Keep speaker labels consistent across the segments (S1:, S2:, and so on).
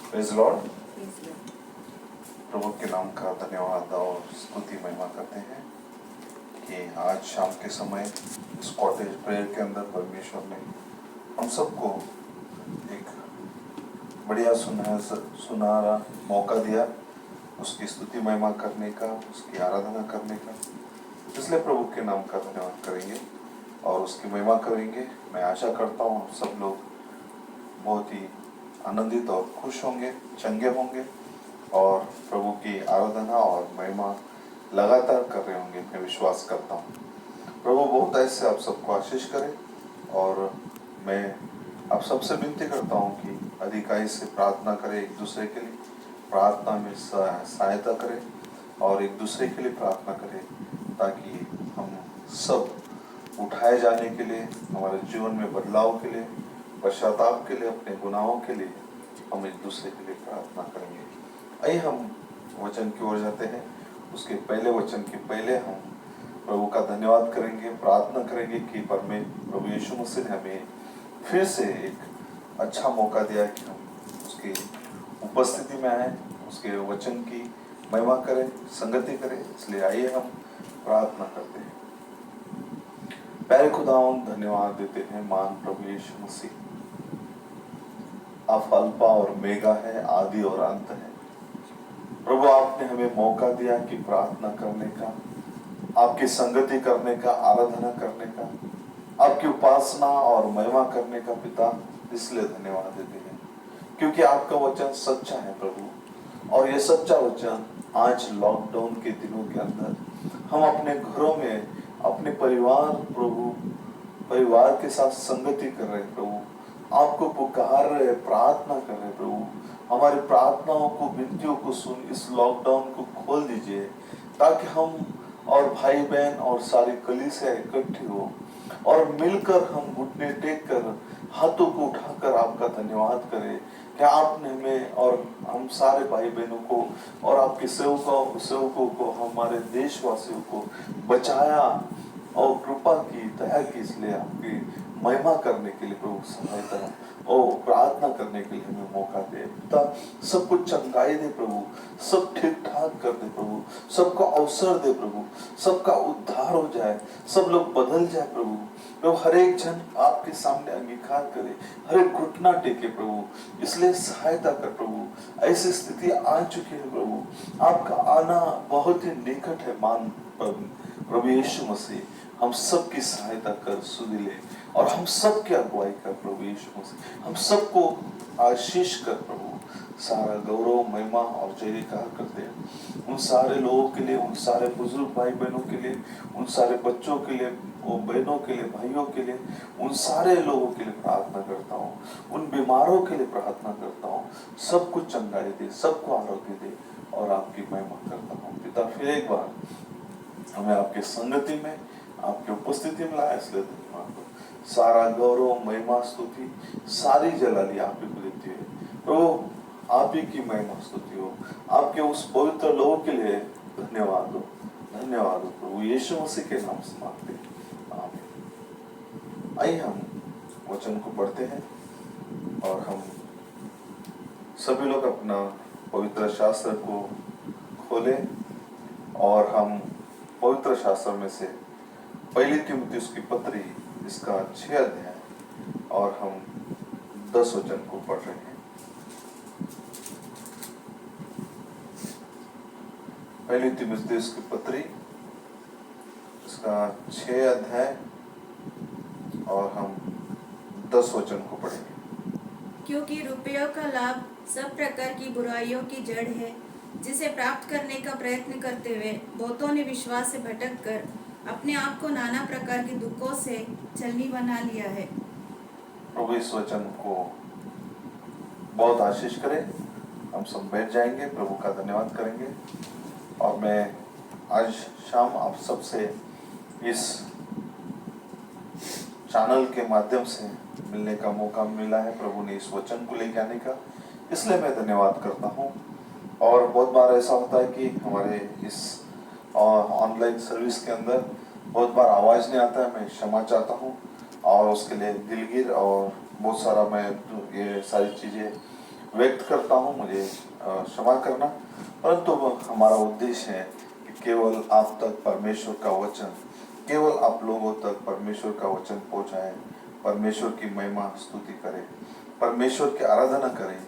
S1: Praise Lord. प्रभु के नाम का धन्यवाद और स्तुति महिमा करते हैं कि आज शाम के समय इस कॉटेज प्रेयर के अंदर परमेश्वर ने हम सबको एक बढ़िया सुनहरा मौका दिया उसकी स्तुति महिमा करने का, उसकी आराधना करने का। इसलिए प्रभु के नाम का धन्यवाद करेंगे और उसकी महिमा करेंगे। मैं आशा करता हूँ सब लोग बहुत ही आनंदित और खुश होंगे, चंगे होंगे और प्रभु की आराधना और महिमा लगातार कर रहे होंगे। मैं विश्वास करता हूँ प्रभु बहुत ऐसे आप सबको आशीष करे और मैं आप सबसे विनती करता हूँ कि अधिकाई से प्रार्थना करें, एक दूसरे के लिए प्रार्थना में सहायता करें और एक दूसरे के लिए प्रार्थना करें ताकि हम सब उठाए जाने के लिए, हमारे जीवन में बदलाव के लिए, पश्चाताप के लिए, अपने गुनाहों के लिए हम एक दूसरे के लिए प्रार्थना करेंगे। आइए हम वचन की ओर जाते हैं। उसके पहले वचन के पहले हम प्रभु का धन्यवाद करेंगे, प्रार्थना करेंगे कि प्रभु यीशु मसीह ने हमें फिर से एक अच्छा मौका दिया कि हम उसकी उपस्थिति में आए, उसके वचन की महिमा करें, संगति करें। इसलिए आइए हम प्रार्थना करते हैं। प्यारे खुदावंद, धन्यवाद देते हैं मान प्रभु यीशु मसीह, आप अल्फा और मेगा है, आदि और अंत है। प्रभु आपने हमें मौका दिया कि प्रार्थना करने का, आपकी संगति करने का, आराधना करने का, आपकी उपासना और महिमा करने का पिता, इसलिए धन्यवाद देते हैं क्योंकि आपका वचन सच्चा है प्रभु। और ये सच्चा वचन आज लॉकडाउन के दिनों के अंदर हम अपने घरों में अपने परिवार के साथ संगति कर रहे हैं प्रभु, आपको पुकार रहे, प्रार्थना कर रहे प्रभु। हमारी प्रार्थनाओं को, विनतियों को सुन, इस लॉकडाउन को खोल दीजिए ताकि हम और भाई बहन और सारी कलीसिया इकट्ठी हो और मिलकर हम घुटने टेक कर हाथों को उठाकर आपका धन्यवाद करें कि आपने हमें और हम सारे भाई बहनों को और आपके सेवकों को, हमारे देशवासियों को बचाया और कृपा की, दया की। इसलिए आपकी महिमा करने के लिए प्रभु सहायता और प्रार्थना करने के लिए हमें मौका दे पिता। सब कुछ चंगाई दे प्रभु, सब ठीक ठाक कर दे प्रभु, सबको अवसर दे प्रभु, सबका उद्धार हो जाए, सब लोग बदल जाए प्रभु। हर एक जन आपके सामने अंगीकार करे, हर एक घुटना टेके प्रभु। इसलिए सहायता कर प्रभु। ऐसी स्थिति आ चुकी है प्रभु, आपका आना बहुत ही निकट है मान प्रभु यीशु मसीह। हम सबकी सहायता कर, सुधि ले और हम सबकी अगुवाई कर प्रभु यीशु मसीह। हम सबको आशीष कर प्रभु। सारा गौरव, महिमा और जयकार करते हैं उन सारे लोगों के लिए, उन सारे बुजुर्ग भाई बहनों के लिए, उन सारे बच्चों के लिए, वो बहनों के लिए, भाइयों के लिए, उन सारे लोगों के लिए प्रार्थना करता हूँ। उन बीमारों के लिए प्रार्थना करता हूँ। सबको चंगाई दे, सबको आरोग्य दे और आपकी महिमा करता हूँ पिता। फिर एक बार हमें आपके संगति में, आपकी उपस्थिति में लाया, इसलिए धन्यवाद। सारा गौरव, महिमा, स्तुति, सारी जलाली आप ही को देती है प्रभु। आप ही की महिमा स्तुति हो। आपके उस पवित्र लोगों के लिए धन्यवाद हो, धन्यवाद हो प्रभु यीशु मसीह के नाम से मांगते हैं, आमीन। आइए हम वचन को पढ़ते हैं और हम सभी लोग अपना पवित्र शास्त्र को खोलें और हम पवित्र शास्त्र में से पहली तीमुथियुस की पत्री, इसका 6 अध्याय और हम 10 वचन को पढ़ रहे हैं। पहली तीमुथियुस की पत्री, इसका 6 अध्याय और हम 10 वचन को पढ़ेंगे।
S2: क्योंकि रुपयों का लाभ सब प्रकार की बुराइयों की जड़ है, जिसे प्राप्त करने का प्रयत्न करते हुए बहुतों ने विश्वास से भटक कर अपने आप को नाना प्रकार के दुखों से छलनी बना लिया है।
S1: प्रभु इस वचन को बहुत आशीष करे। हम सब बैठ जाएंगे, प्रभु का धन्यवाद करेंगे और मैं आज शाम आप सबसे इस चैनल के माध्यम से मिलने का मौका मिला है। प्रभु ने इस वचन को लेके आने का, इसलिए मैं धन्यवाद करता हूँ। और बहुत बार ऐसा होता है कि हमारे इस ऑनलाइन सर्विस के अंदर बहुत बार आवाज़ नहीं आता है, मैं क्षमा चाहता हूँ और उसके लिए दिलगीर और बहुत सारा मैं ये सारी चीज़ें व्यक्त करता हूँ, मुझे क्षमा करना। परंतु हमारा उद्देश्य है कि केवल आप तक परमेश्वर का वचन, केवल आप लोगों तक परमेश्वर का वचन पहुँचाए, परमेश्वर की महिमा स्तुति करें, परमेश्वर की आराधना करें,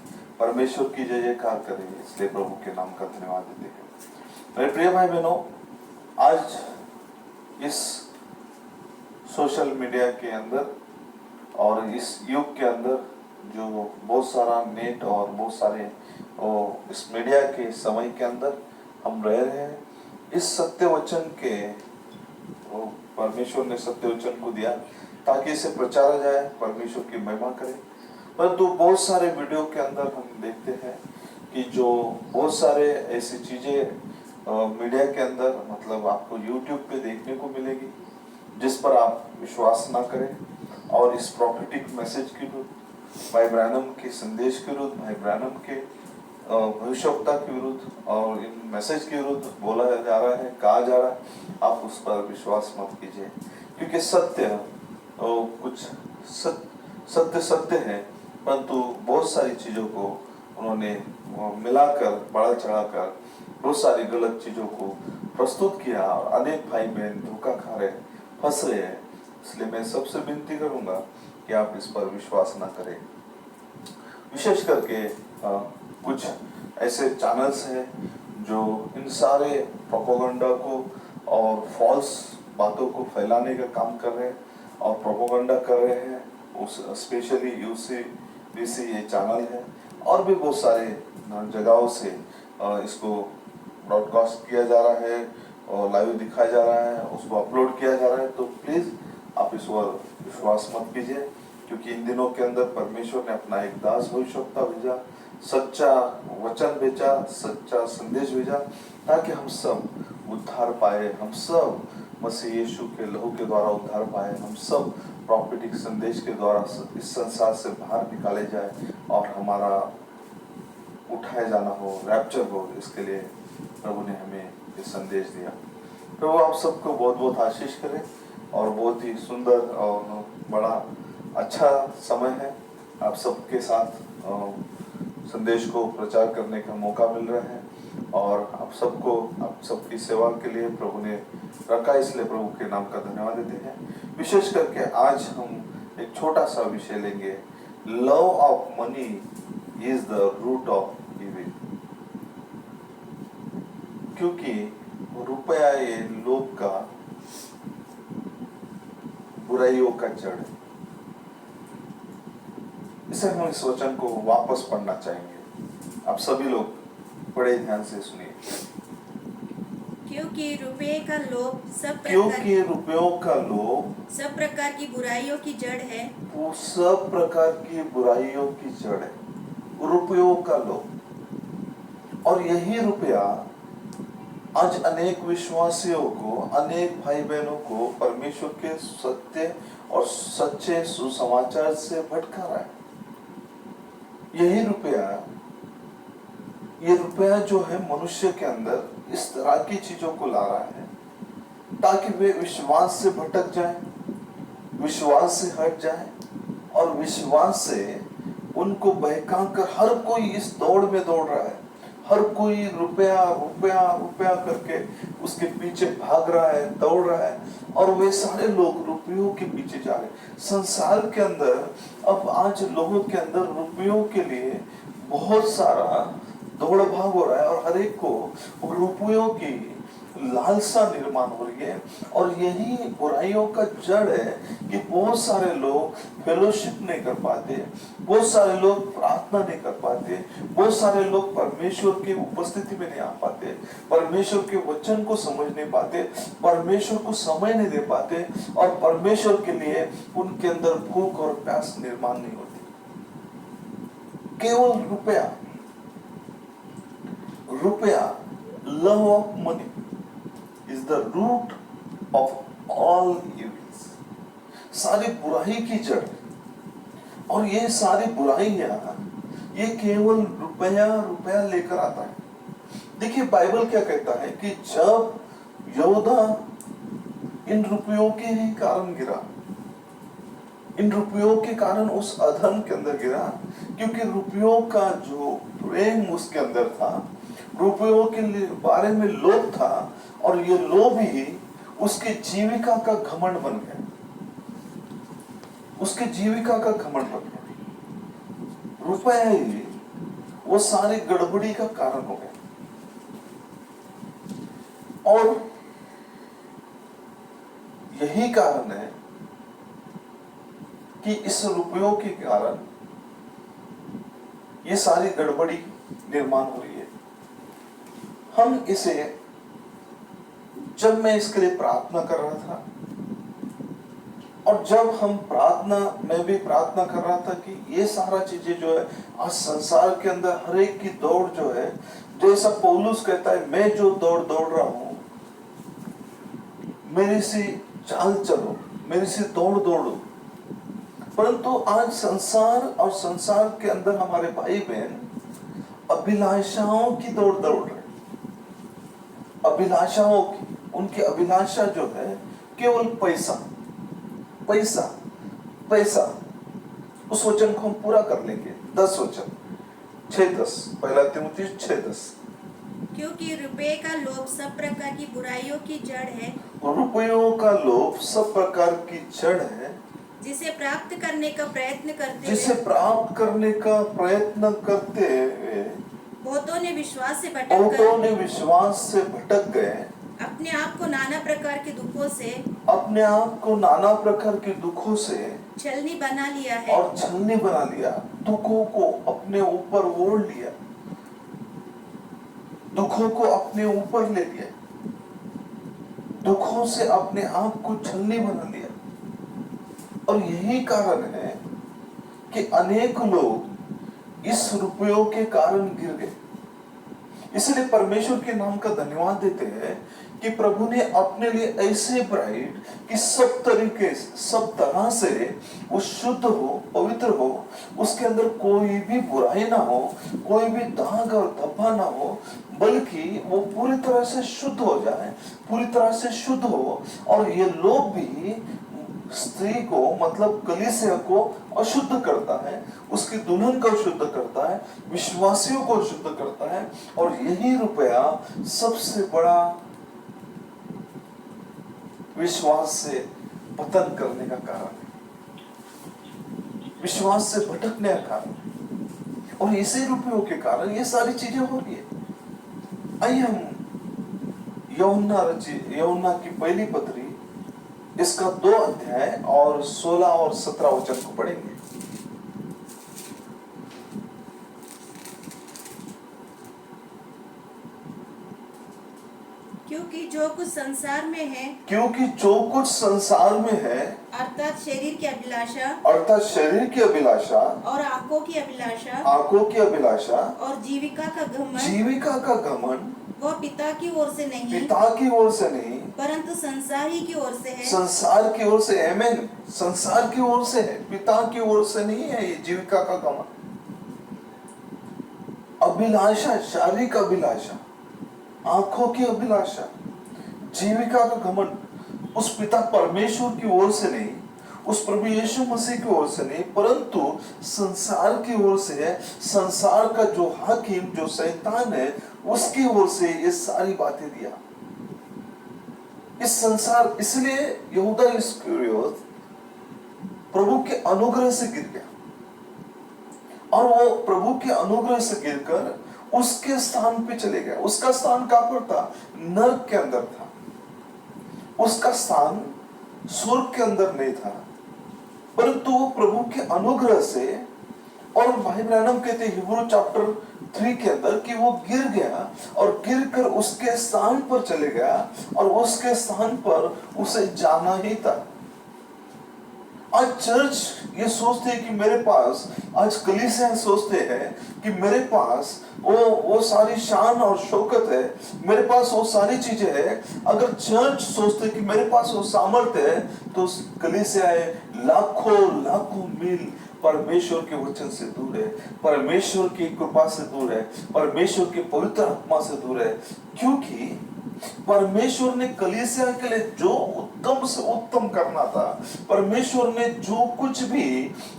S1: परमेश्वर की जय जयकार करें। इसलिए प्रभु के नाम का धन्यवाद देते हैं। मेरे प्रिय भाई बहनों, आज इस सोशल मीडिया के अंदर और इस युग के अंदर जो बहुत सारा नेट और बहुत सारे इस मीडिया के समय के अंदर हम रह रहे हैं, इस सत्य वचन के परमेश्वर ने सत्य वचन को दिया ताकि इसे प्रचारा जाए, परमेश्वर की महिमा करें। परंतु बहुत सारे वीडियो के अंदर हम देखते हैं कि जो बहुत सारे ऐसी चीजें मीडिया के अंदर मतलब आपको यूट्यूब पे देखने को मिलेगी जिस पर आप विश्वास ना करें, और इस प्रॉफिटिक मैसेज के विरुद्ध, भाई ब्रैनम के संदेश के विरुद्ध, भाई ब्रैनम के भविष्यवक्ता के विरुद्ध और इन मैसेज के विरुद्ध बोला जा रहा है, कहा जा रहा है, आप उस पर विश्वास मत कीजिए। क्योंकि सत्य कुछ सत्य है, परंतु बहुत सारी चीजों को उन्होंने मिलाकर बढ़ा चढ़ाकर बहुत सारी गलत चीजों को प्रस्तुत किया और अनेक भाई बहन धोखा खा रहे, फंस रहे हैं। इसलिए मैं सबसे विनती करूंगा कि आप इस पर विश्वास ना करें। विशेष करके कुछ ऐसे चैनल्स हैं जो इन सारे प्रोपेगेंडा को और फॉल्स बातों को फैलाने का काम कर रहे हैं और प्रोपेगेंडा कर रहे हैं। उस स्पेशली यूसीबीसी ये चैनल है और भी बहुत सारे जगहों से इसको ब्रॉडकास्ट किया जा रहा है और लाइव दिखाया जा रहा है, उसको अपलोड किया जा रहा है। तो प्लीज आप इस पर विश्वास मत कीजिए, क्योंकि इन दिनों के अंदर परमेश्वर ने अपना एक दास भविष्यवक्ता भेजा, सच्चा वचन भेजा, सच्चा संदेश भेजा, ताकि हम सब उद्धार पाए, हम सब मसीह यीशु के लहू के द्वारा उद्धार पाए, हम सब प्रॉफिटिक संदेश के द्वारा इस संसार से बाहर निकाले जाए और हमारा उठाया जाना हो, रैप्चर हो। इसके लिए प्रभु ने हमें ये संदेश दिया। प्रभु आप सबको बहुत बहुत आशीष करें और बहुत ही सुंदर और बड़ा अच्छा समय है। आप सबके साथ संदेश को प्रचार करने का मौका मिल रहा है और आप सबकी सेवा के लिए प्रभु ने रखा, इसलिए प्रभु के नाम का धन्यवाद देते हैं। विशेष करके आज हम एक छोटा सा विषय लेंगे, love of money is the root of evil. क्योंकि रुपया ये लोग का बुराइयों का जड़ है। इसे हम इस वचन को वापस पढ़ना चाहेंगे। आप सभी लोग बड़े ध्यान से सुनिए।
S2: क्योंकि रुपये का लोभ
S1: क्योंकि रुपयों का लोभ
S2: सब प्रकार की बुराइयों की जड़ है।
S1: वो सब प्रकार की बुराइयों की जड़ है, रुपयों का लोभ। और यही रुपया आज अनेक विश्वासियों को, अनेक भाई बहनों को परमेश्वर के सत्य और सच्चे सुसमाचार से भटका रहा है। यही ये रुपया जो है मनुष्य के अंदर इस तरह की चीजों को ला रहा है ताकि वे विश्वास से भटक जाएं, विश्वास से हट जाएं और विश्वास से उनको बहका कर हर कोई इस दौड़ में दौड़ रहा है। हर कोई रुपया रुपया रुपया करके उसके पीछे भाग रहा है, दौड़ रहा है और वे सारे लोग रुपयों के पीछे जा रहे हैं। संसार के अंदर अब आज लोगों के अंदर रुपयों के लिए बहुत सारा दौड़ भाग हो रहा है और हर एक को रुपयों की लालसा निर्माण हो रही है। और यही बुराइयों का जड़ है कि बहुत सारे लोग फेलोशिप नहीं कर पाते, बहुत सारे लोग प्रार्थना नहीं कर पाते, बहुत सारे लोग परमेश्वर की उपस्थिति में नहीं आ पाते, परमेश्वर के वचन को समझ नहीं पाते, परमेश्वर को समय नहीं दे पाते और परमेश्वर के लिए उनके अंदर भूख और प्यास निर्माण नहीं होती। केवल रुपया, love of money is the root of all evils। सारी बुराई की जड़। और ये सारी बुराइयां ये केवल रुपया लेकर आता है। देखिए बाइबल क्या कहता है कि जब यहूदा इन रुपयों के ही कारण गिरा, इन रुपयों के कारण उस अधर्म के अंदर गिरा क्योंकि रुपयों का जो प्रेम उसके अंदर था, रुपयों के बारे में लोभ था, और ये लोभ ही उसके जीविका का घमंड बन गया, उसके जीविका का घमंड बन गया। रुपया ही वो सारी गड़बड़ी का कारण हो गया। और यही कारण है कि इस रुपयों के कारण ये सारी गड़बड़ी निर्माण हो रही है। हम इसे, जब मैं इसके लिए प्रार्थना कर रहा था, और जब हम मैं भी प्रार्थना कर रहा था कि ये सारा चीजें जो है आज संसार के अंदर हर एक की दौड़ जो है, जैसा पौलुस कहता है, मैं जो दौड़ रहा हूं, मेरी सी चाल चलो, मेरी सी दौड़ दौड़ो। परंतु आज संसार के अंदर हमारे भाई बहन अभिलाषाओं की दौड़ रहे, अभिलाषाओं की, उनकी अभिलाषा जो है केवल पैसा पैसा पैसा। उस वचन को हम पूरा कर लेंगे, 10 वचन 6-10, पहला तीमुथियुस 6:10।
S2: क्योंकि रुपये का लोभ सब प्रकार की बुराइयों की जड़ है,
S1: रुपयों का लोभ सब प्रकार की जड़ है,
S2: जिसे प्राप्त करने का प्रयत्न करते हुए बहुतों ने विश्वास से भटक गए, अपने आप को नाना प्रकार के दुखों से छलनी बना लिया,
S1: दुखों को अपने ऊपर ओढ़ लिया, दुखों को अपने ऊपर ले लिया, दुखों से अपने आप को छलनी बना लिया। और यही कारण है कि अनेक लोग इस रुपयों के कारण गिर गए। इसलिए परमेश्वर के नाम का धन्यवाद देते हैं कि प्रभु ने अपने लिए ऐसे ब्राइड कि सब तरह से वो शुद्ध हो, पवित्र हो, उसके अंदर कोई भी बुराई ना हो, कोई भी दाग और धब्बा ना हो, बल्कि वो पूरी तरह से शुद्ध हो जाए, पूरी तरह से शुद्ध हो। और ये लोग भी स्त्री को, मतलब कलीसिया को अशुद्ध करता है, उसकी दुल्हन को शुद्ध करता है, विश्वासियों को शुद्ध करता है। और यही रुपया सबसे बड़ा विश्वास से पतन करने का कारण है, विश्वास से भटकने का कारण। और इसी रुपयों के कारण ये सारी चीजें हो रही है। आइए हम यूहन्ना की पहली पत्री, इसका 2 अध्याय और 16 और 17 वचन को पढ़ेंगे।
S2: क्योंकि जो कुछ संसार में है, अर्थात शरीर की अभिलाषा और आंखों की अभिलाषा और जीविका का घमंड, वह पिता की ओर से नहीं, परंतु संसार ही की ओर से है।
S1: संसार की ओर से, आमीन, संसार की ओर से है, पिता की ओर से नहीं है। ये जीविका का घमंड, अभिलाषा, शारीरिक अभिलाषा, आंखों की अभिलाषा, जीविका का घमंड उस पिता परमेश्वर की ओर से नहीं, उस प्रभु यीशु मसीह की ओर से नहीं, परंतु संसार की ओर से है। संसार का जो हाकिम, जो शैतान है, उसकी ओर से ये सारी बातें दिया। इस संसार, इसलिए यहूदा इस्करियोत प्रभु के अनुग्रह से गिर गया, और वो प्रभु के अनुग्रह से गिरकर उसके स्थान पे चले गया। उसका स्थान कहां पर था? नरक के अंदर था। उसका स्थान स्वर्ग के अंदर नहीं था, परंतु वो प्रभु के अनुग्रह से, और भाई ब्रैनम कहते हैं हिब्रू चैप्टर 3 के अंदर कि वो गिर गया और गिरकर उसके स्थान पर चले गया, और उसके स्थान पर उसे जाना ही था। आज चर्च ये सोचते हैं कि मेरे पास, आज कलीसिया सोचते हैं कि मेरे पास वो सारी शान और शौकत है, मेरे पास वो सारी चीजें है। अगर चर्च सोचते कि मेरे पास वो सामर्थ्य है, तो कलीसिया लाखों मील परमेश्वर के वचन से दूर है, परमेश्वर की कृपा से दूर है, परमेश्वर के पवित्र आत्मा से दूर है। क्योंकि परमेश्वर ने कलीसिया के लिए जो उत्तम से उत्तम करना था, परमेश्वर ने जो कुछ भी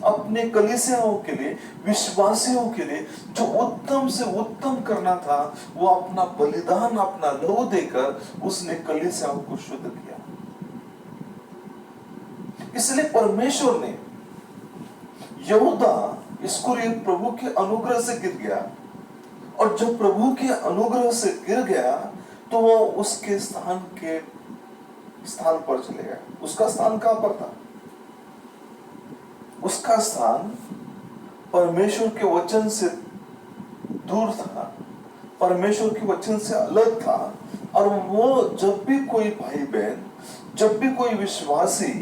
S1: अपने कलीसियाओं के लिए, विश्वासियों के लिए जो उत्तम से उत्तम करना था, वो अपना बलिदान, अपना लहू देकर उसने कलीसियाओं को शुद्ध किया। इसलिए परमेश्वर ने यहूदा इस्करियोत प्रभु के अनुग्रह से गिर गया, और जब प्रभु के अनुग्रह से गिर गया तो वो उसके स्थान पर चले गया। उसका स्थान कहां पर था? उसका स्थान परमेश्वर के वचन से दूर था, परमेश्वर के वचन से अलग था। और वो जब भी कोई भाई बहन, जब भी कोई विश्वासी,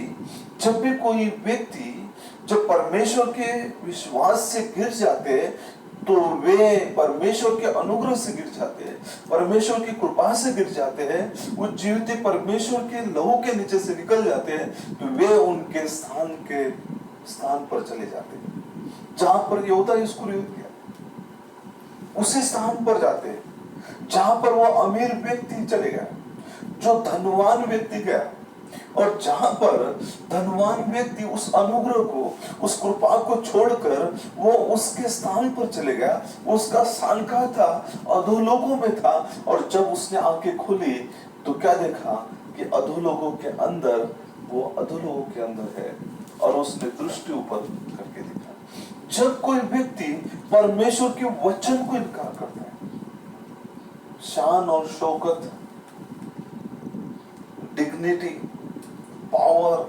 S1: जब भी कोई व्यक्ति जब परमेश्वर के विश्वास से गिर जाते, तो वे परमेश्वर के अनुग्रह से गिर जाते हैं, परमेश्वर की कृपा से गिर जाते हैं, वो जीवित परमेश्वर के लहू के नीचे से निकल जाते हैं, तो वे उनके स्थान पर चले जाते हैं जहां पर यहूदा इस्करियोत गया। उसी स्थान पर जाते हैं जहां पर वो अमीर व्यक्ति चले गया, जो धनवान व्यक्ति गया, और जहां पर धनवान व्यक्ति उस अनुग्रह को, उस कृपा को छोड़कर वो उसके स्थान पर चले गया। उसका स्थान कहाँ था? अधोलोकों में था। और जब उसने आंखें खोली तो क्या देखा कि अधोलोकों के अंदर, वो अधोलोकों के अंदर है, और उसने दृष्टि ऊपर करके देखा। जब कोई व्यक्ति परमेश्वर के वचन को इनकार करता है, शान और शौकत, डिग्निटी, पावर,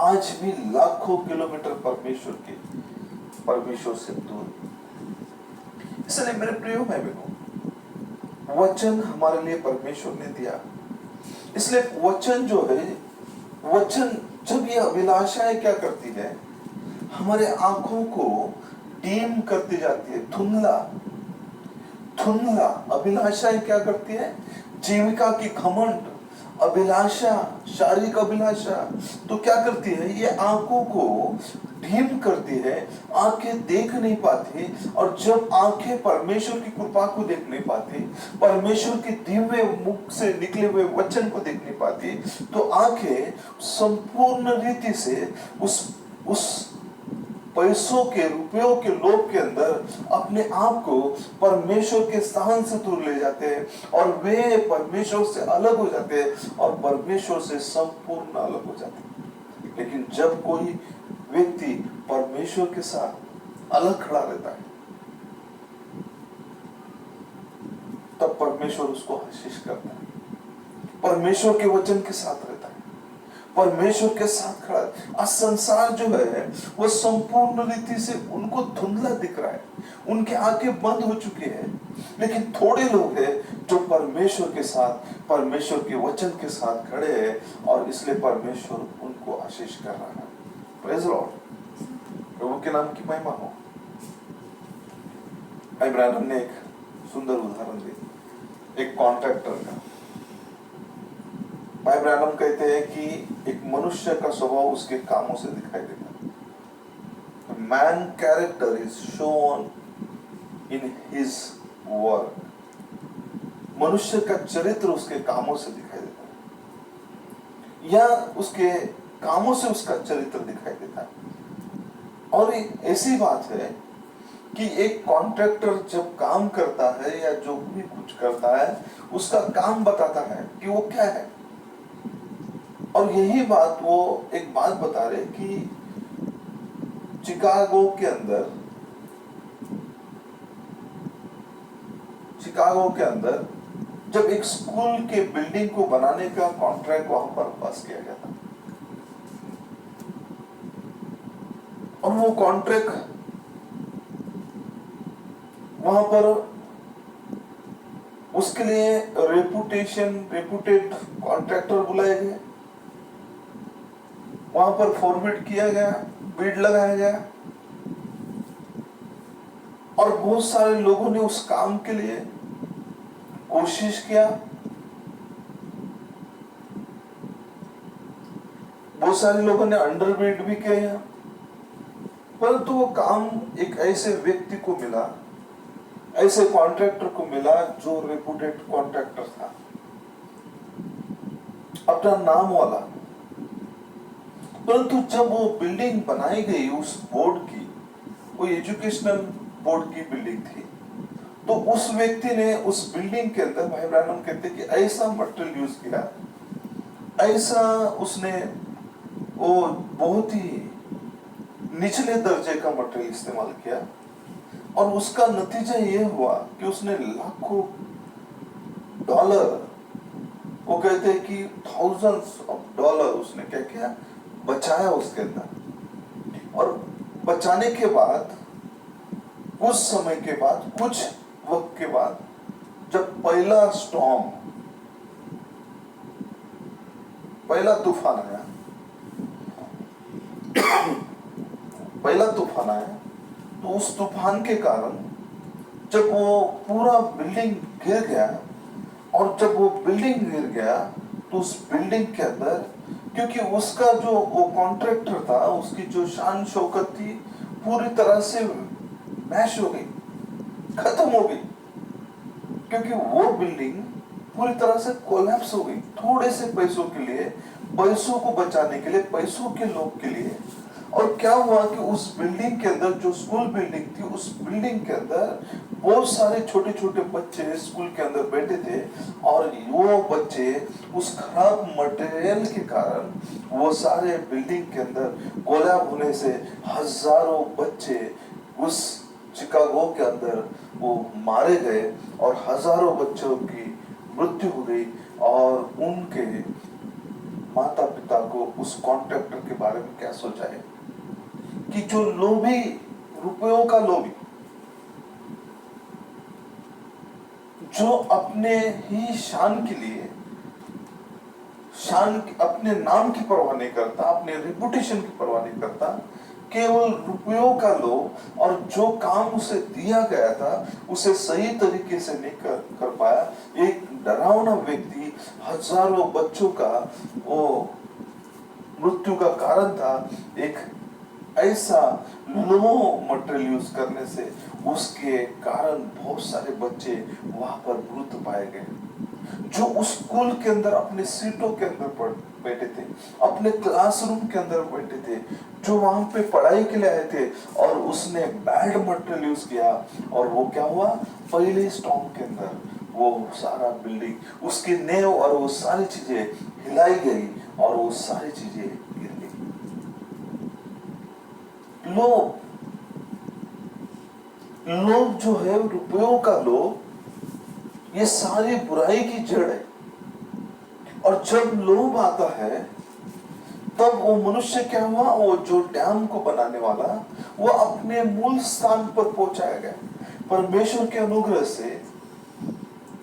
S1: आज भी लाखों किलोमीटर परमेश्वर से दूर। इसलिए मेरे प्रियो भाई बहनों, वचन हमारे लिए परमेश्वर ने दिया। इसलिए वचन जो है, वचन जब ये अभिलाषाएं क्या करती है, हमारे आंखों को डीम करती जाती है, धुंधला। अभिलाषाएं क्या करती है? जीविका की घमंड, अभिलाषा, शारीरिक अभिलाषा तो क्या करती है? ये आंखों को ढीम करती है, आंखें देख नहीं पाती। और जब आंखें परमेश्वर की कृपा को देख नहीं पाती, परमेश्वर के दिव्य मुख से निकले हुए वचन को देख नहीं पाती, तो आंखें संपूर्ण रीति से उस पैसों के, रुपयों के लोभ के अंदर अपने आप को परमेश्वर के स्थान से दूर ले जाते हैं, और वे परमेश्वर से अलग हो जाते हैं, और परमेश्वर से संपूर्ण अलग हो जाते हैं। लेकिन जब कोई व्यक्ति परमेश्वर के साथ अलग खड़ा रहता है, तब परमेश्वर उसको आशीष करता है, परमेश्वर के वचन के साथ रहता है, परमेश्वर के साथ खड़ा है। आज संसार जो है वो संपूर्ण रीति से उनको धुंधला दिख रहा है, उनके आंखें बंद हो चुकी है। लेकिन थोड़े लोग हैं जो परमेश्वर के साथ, परमेश्वर के वचन के साथ खड़े हैं, और इसलिए परमेश्वर उनको आशीष कर रहा है। प्रेज़ लॉर्ड, प्रभु के नाम की महिमा हो। भाई ब्रैनम ने एक सुंदर उदाहरण दी, एक कॉन्ट्रैक्टर का। भाई ब्रैनम कहते हैं कि एक मनुष्य का स्वभाव उसके कामों से दिखाई देता है। Man character is shown in his work. मनुष्य का चरित्र उसके कामों से दिखाई देता है, या उसके कामों से उसका चरित्र दिखाई देता है। और ऐसी बात है कि एक कॉन्ट्रैक्टर जब काम करता है या जो भी कुछ करता है, उसका काम बताता है कि वो क्या है। और यही बात वो एक बात बता रहे कि चिकागो के अंदर जब एक स्कूल के बिल्डिंग को बनाने का कॉन्ट्रैक्ट वहां पर पास किया गया था, और वो कॉन्ट्रैक्ट वहां पर उसके लिए रेपुटेड कॉन्ट्रैक्टर बुलाए गए, वहां पर फॉरवर्ड किया गया, बिड लगाया गया, और बहुत सारे लोगों ने उस काम के लिए कोशिश किया। बहुत सारे लोगों ने अंडरबिड भी किया, परंतु वो काम एक ऐसे व्यक्ति को मिला, ऐसे कॉन्ट्रैक्टर को मिला जो रेपुटेड कॉन्ट्रैक्टर था, अपना नाम वाला। परंतु जब वो बिल्डिंग बनाई गई उस बोर्ड की, वो एजुकेशनल बोर्ड की बिल्डिंग थी, तो उस व्यक्ति ने उस बिल्डिंग के अंदर, भाई ब्रैनम कहते कि ऐसा मटेरियल यूज किया, ऐसा उसने वो बहुत ही निचले दर्जे का मटेरियल इस्तेमाल किया, और उसका नतीजा ये हुआ कि उसने लाखों डॉलर, वो कहते हैं कि थाउजेंड्स ऑफ डॉलर उसने क्या किया, बचाया उसके अंदर। और बचाने के बाद कुछ समय के बाद, कुछ वक्त के बाद, जब पहला स्टॉर्म, पहला तूफान आया, पहला तूफान आया, तो उस तूफान के कारण जब वो पूरा बिल्डिंग गिर गया, और जब वो बिल्डिंग गिर गया तो उस बिल्डिंग के अंदर, क्योंकि उसका जो वो कॉन्ट्रैक्टर था, उसकी जो शान शौकत थी पूरी तरह से मैश हो गई, खत्म हो गई, क्योंकि वो बिल्डिंग पूरी तरह से कोलैप्स हो गई। थोड़े से पैसों के लिए, पैसों को बचाने के लिए, पैसों के लोग के लिए। और क्या हुआ कि उस बिल्डिंग के अंदर, जो स्कूल बिल्डिंग थी, उस बिल्डिंग के अंदर बहुत सारे छोटे छोटे बच्चे स्कूल के अंदर बैठे थे, और वो बच्चे उस खराब मटेरियल के कारण, वो सारे बिल्डिंग के अंदर कोलैप्स होने से हजारों बच्चे उस शिकागो के अंदर वो मारे गए, और हजारों बच्चों की मृत्यु हो गई। और उनके माता पिता को उस कॉन्ट्रैक्टर के बारे में क्या सोचा है कि जो लोभी, रुपयों का लोभी, जो अपने ही शान के लिए, शान, अपने नाम की परवाह नहीं करता, अपने रेपुटेशन की परवाह नहीं करता, केवल रुपयों का लोभ, और जो काम उसे दिया गया था उसे सही तरीके से नहीं कर पाया। एक डरावना व्यक्ति हजारों बच्चों का वो मृत्यु का कारण था। एक ऐसा लो मटेरियल यूज करने से उसके कारण बहुत सारे बच्चे वहां पर मृत पाए गए, जो उस स्कूल के अंदर अपने सीटों के अंदर बैठे थे, अपने क्लासरूम के अंदर बैठे थे, जो वहां पे पढ़ाई के लिए आए थे, और उसने बैड मटेरियल यूज किया। और वो क्या हुआ, पहले स्टॉर्म के अंदर वो सारा बिल्डिंग, उसकी नेव और वो सारी चीजें हिलाई गई, और वो सारी चीजें गिर गई। लोभ, लोभ जो है, रुपयों का लोभ, ये सारी बुराई की जड़ है। और जब लोभ आता है, तब वो मनुष्य क्या हुआ, वो जो डैम को बनाने वाला, वो अपने मूल स्थान पर पहुंचाया गया। परमेश्वर के अनुग्रह से,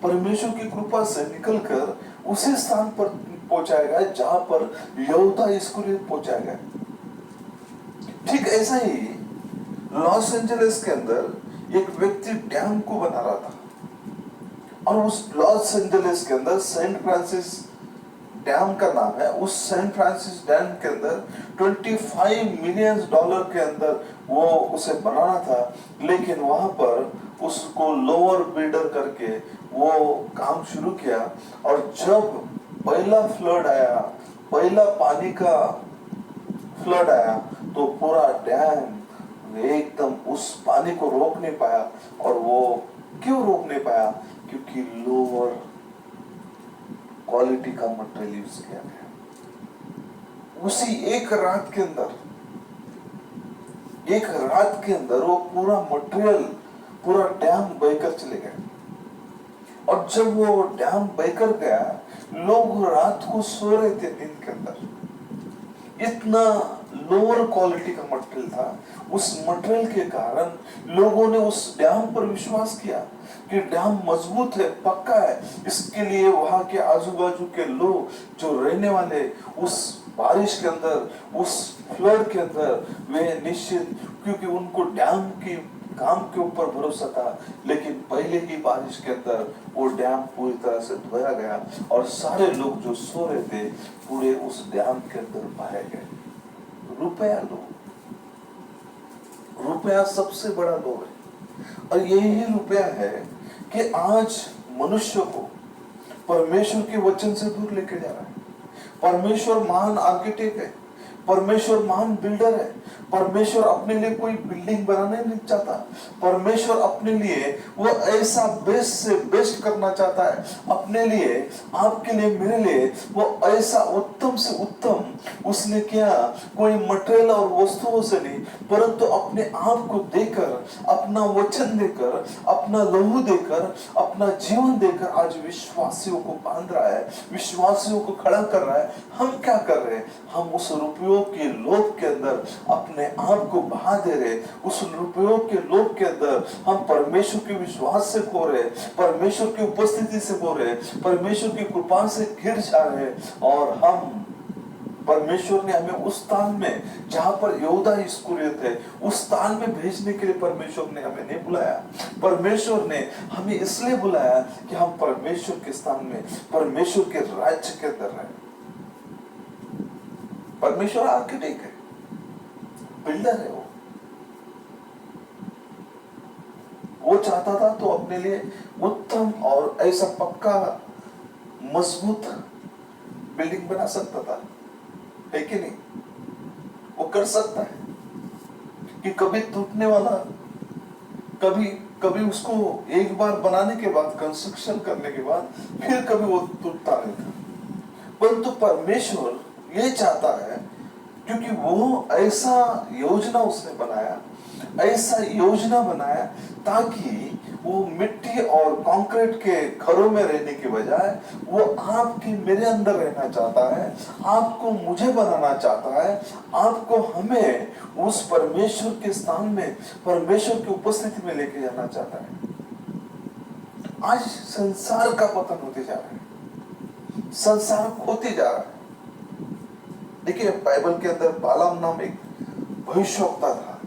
S1: परमेश्वर की कृपा से निकलकर उसी स्थान पर पहुंचाया गया जहां पर यहूदा इसको पहुंचाया गया। ठीक ऐसा ही लॉस एंजलिस के अंदर एक व्यक्ति डैम को बना रहा था, और उस लॉस एंजलिस के अंदर सेंट फ्रांसिस डैम का नाम है। उस सेंट फ्रांसिस डैम के अंदर $25 मिलियन के अंदर वो उसे बनाना था, लेकिन वहां पर उसको लोअर बिल्डर करके वो काम शुरू किया। और जब पहला फ्लड आया, पहला पानी का फ्लड आया, तो पूरा डैम एकदम उस पानी को रोक नहीं पाया। और वो क्यों रोक नहीं पाया, क्योंकि लोअर क्वालिटी का मटेरियल यूज किया गया। उसी एक रात के अंदर, एक रात के अंदर वो पूरा मटेरियल, पूरा डैम बहकर चले गए। और जब वो डैम बहकर गया, लोग रात को सो रहे थे दिन के अंदर। इतना लोअर क्वालिटी का मटेरियल था। उस मटेरियल के कारण लोगों ने उस डैम पर विश्वास किया कि डैम मजबूत है, पक्का है। इसके लिए वहां के आजू बाजू के लोग जो रहने वाले, उस बारिश के अंदर, उस फ्लड के अंदर, वे निश्चित, क्योंकि उनको डैम की काम के ऊपर भरोसा था। लेकिन पहले की बारिश के अंदर वो डैम पूरी तरह से धोया गया, और सारे लोग जो सो रहे थे पूरे उस डैम के अंदर बहे गए। रुपया लोभ, रुपया सबसे बड़ा लोभ है। और यही रुपया है कि आज मनुष्य को परमेश्वर के वचन से दूर लेके जा रहा है। परमेश्वर महान आर्किटेक्ट है, परमेश्वर महान बिल्डर है। परमेश्वर अपने लिए कोई बिल्डिंग बनाने नहीं चाहता। परमेश्वर अपने लिए वो ऐसा बेस्ट से बेस्ट करना चाहता है अपने लिए, आपके लिए, मेरे लिए। वो ऐसा उत्तम से उत्तम उसने किया, कोई मटेरियल और वस्तुओं से नहीं, परंतु अपने आप को देकर, अपना वचन देकर, अपना लहू देकर, अपना जीवन देकर आज विश्वासियों को बांध रहा है, विश्वासियों को खड़ा कर रहा है। हम क्या कर रहे हैं? हम उस रुपयों के लोभ के अंदर अपने आप को बहा दे रहे। उस रुपयों के लोभ के अंदर हम परमेश्वर के विश्वास से खो रहे, परमेश्वर की उपस्थिति से खो रहे, परमेश्वर की कृपा से गिर जा रहे। और हम, परमेश्वर ने हमें उस स्थान में जहां पर यहूदा इस्करियोत है, उस स्थान में भेजने के लिए परमेश्वर ने हमें नहीं बुलाया। परमेश्वर ने हमें इसलिए बुलाया कि हम परमेश्वर के स्थान में, परमेश्वर के राज्य के अंदर रहें। परमेश्वर आर्किटेक्ट है, बिल्डर है। वो चाहता था तो अपने लिए उत्तम और ऐसा पक्का मजबूत बिल्डिंग बना सकता था, है कि नहीं? वो कर सकता है कि कभी टूटने वाला, कभी उसको एक बार बनाने के बाद, कंस्ट्रक्शन करने के बाद फिर कभी वो टूटता नहीं था। परंतु परमेश्वर ये चाहता है, क्योंकि वो ऐसा योजना उसने बनाया, ऐसा योजना बनाया ताकि वो मिट्टी और कंक्रीट के घरों में रहने के बजाय वो आपके मेरे अंदर रहना चाहता है, आपको मुझे बनाना चाहता है, आपको हमें उस परमेश्वर के स्थान में, परमेश्वर की उपस्थिति में लेके जाना चाहता है। आज संसार का पतन होते जा रहा है, संसार खोते जा रहा है। देखिए, बाइबल के अंदर बालाम नाम एक भविष्यवक्ता था,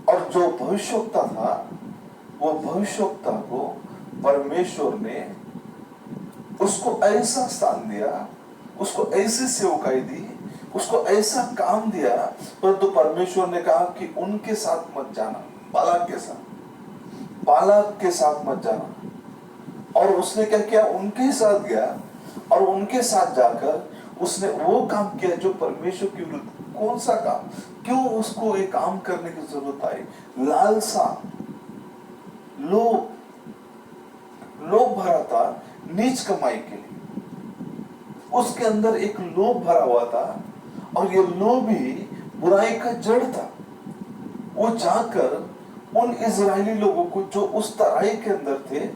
S1: और जो भविष्यवक्ता था, वो भविष्यवक्ता को परमेश्वर ने उसको ऐसा स्थान दिया, उसको ऐसी सेवकाई दी, उसको ऐसा काम दिया, परंतु परमेश्वर ने कहा कि उनके साथ मत जाना, बालाक के साथ मत जाना। और उसने क्या किया? उनके साथ गया, और उनके साथ जाकर उसने वो काम किया जो परमेश्वर के विरुद्ध। कौन सा काम? क्यों उसको एक काम करने की जरूरत आई? लालसा, लोभ भरा था नीच कमाई के लिए। उसके अंदर एक लोभ भरा हुआ था, और ये लोभ ही बुराई का जड़ था। वो जाकर उन इजरायली लोगों को जो उस तराई के अंदर थे,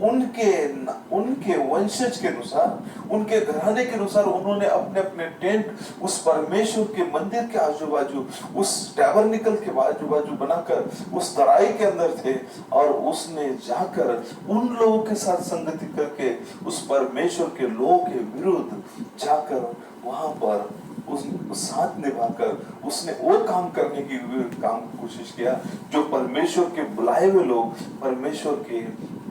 S1: उनके वंशज के अनुसार, उनके घराने के अनुसार उन्होंने अपने अपने टेंट उस परमेश्वर के मंदिर के आजू बाजू, उस टैबरनिकल के आजू बाजू बनाकर उस तराई के अंदर थे। और उसने जाकर उन लोगों के साथ संगति करके उस परमेश्वर के लोगों के विरुद्ध जाकर वहां पर उस साथ निभाकर उसने वो काम करने की कोशिश किया जो परमेश्वर के बुलाए हुए लोग, परमेश्वर के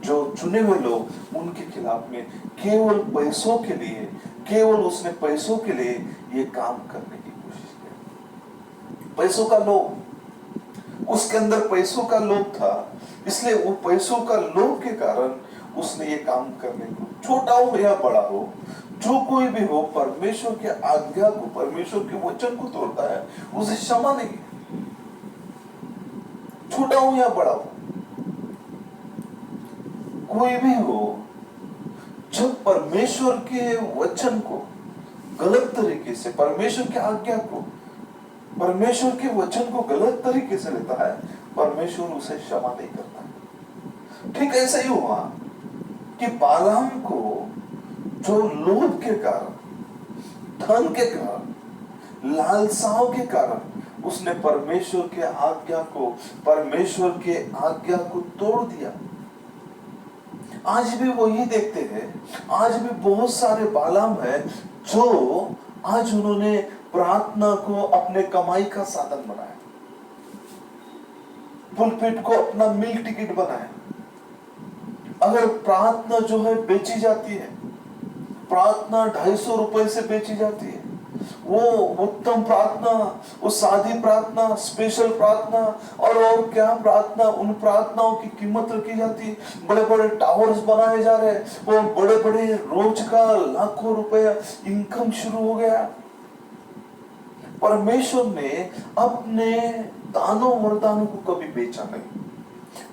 S1: जो चुने हुए लोग, उनके खिलाफ में केवल पैसों के लिए, केवल उसने पैसों के लिए ये काम करने की कोशिश की। पैसों का लोभ, उसके अंदर पैसों का लोभ था, इसलिए वो पैसों का लोभ के कारण उसने ये काम करने को, छोटा हो या बड़ा हो, जो कोई भी हो, परमेश्वर के आज्ञा को, परमेश्वर के वचन को तोड़ता है, उसे क्षमा नहीं। छोटा हो या बड़ा हो, कोई भी हो, जब परमेश्वर के वचन को गलत तरीके से, परमेश्वर की आज्ञा को, परमेश्वर के वचन को गलत तरीके से लेता है, परमेश्वर उसे क्षमा नहीं करता। ठीक ऐसा ही हुआ कि बालाम को जो लोभ के कारण, धन के कारण, लालसाओं के कारण उसने परमेश्वर के आज्ञा को, परमेश्वर के आज्ञा को तोड़ दिया। आज भी वही देखते हैं, आज भी बहुत सारे बालाम है जो आज उन्होंने प्रार्थना को अपने कमाई का साधन बनाया, पुलपिट को अपना मील टिकट बनाया। अगर प्रार्थना जो है बेची जाती है, प्रार्थना 250 रुपए से बेची जाती है, वो उत्तम प्रार्थना, वो सादी प्रार्थना, स्पेशल प्रार्थना और क्या प्रार्थना, उन प्रार्थनाओं की कीमत रखी जाती। बड़े बड़े टावर्स बनाए जा रहे, वो बड़े बड़े रोज का लाखों रुपया इनकम शुरू हो गया। परमेश्वर ने अपने दानों वरदानों को कभी बेचा नहीं।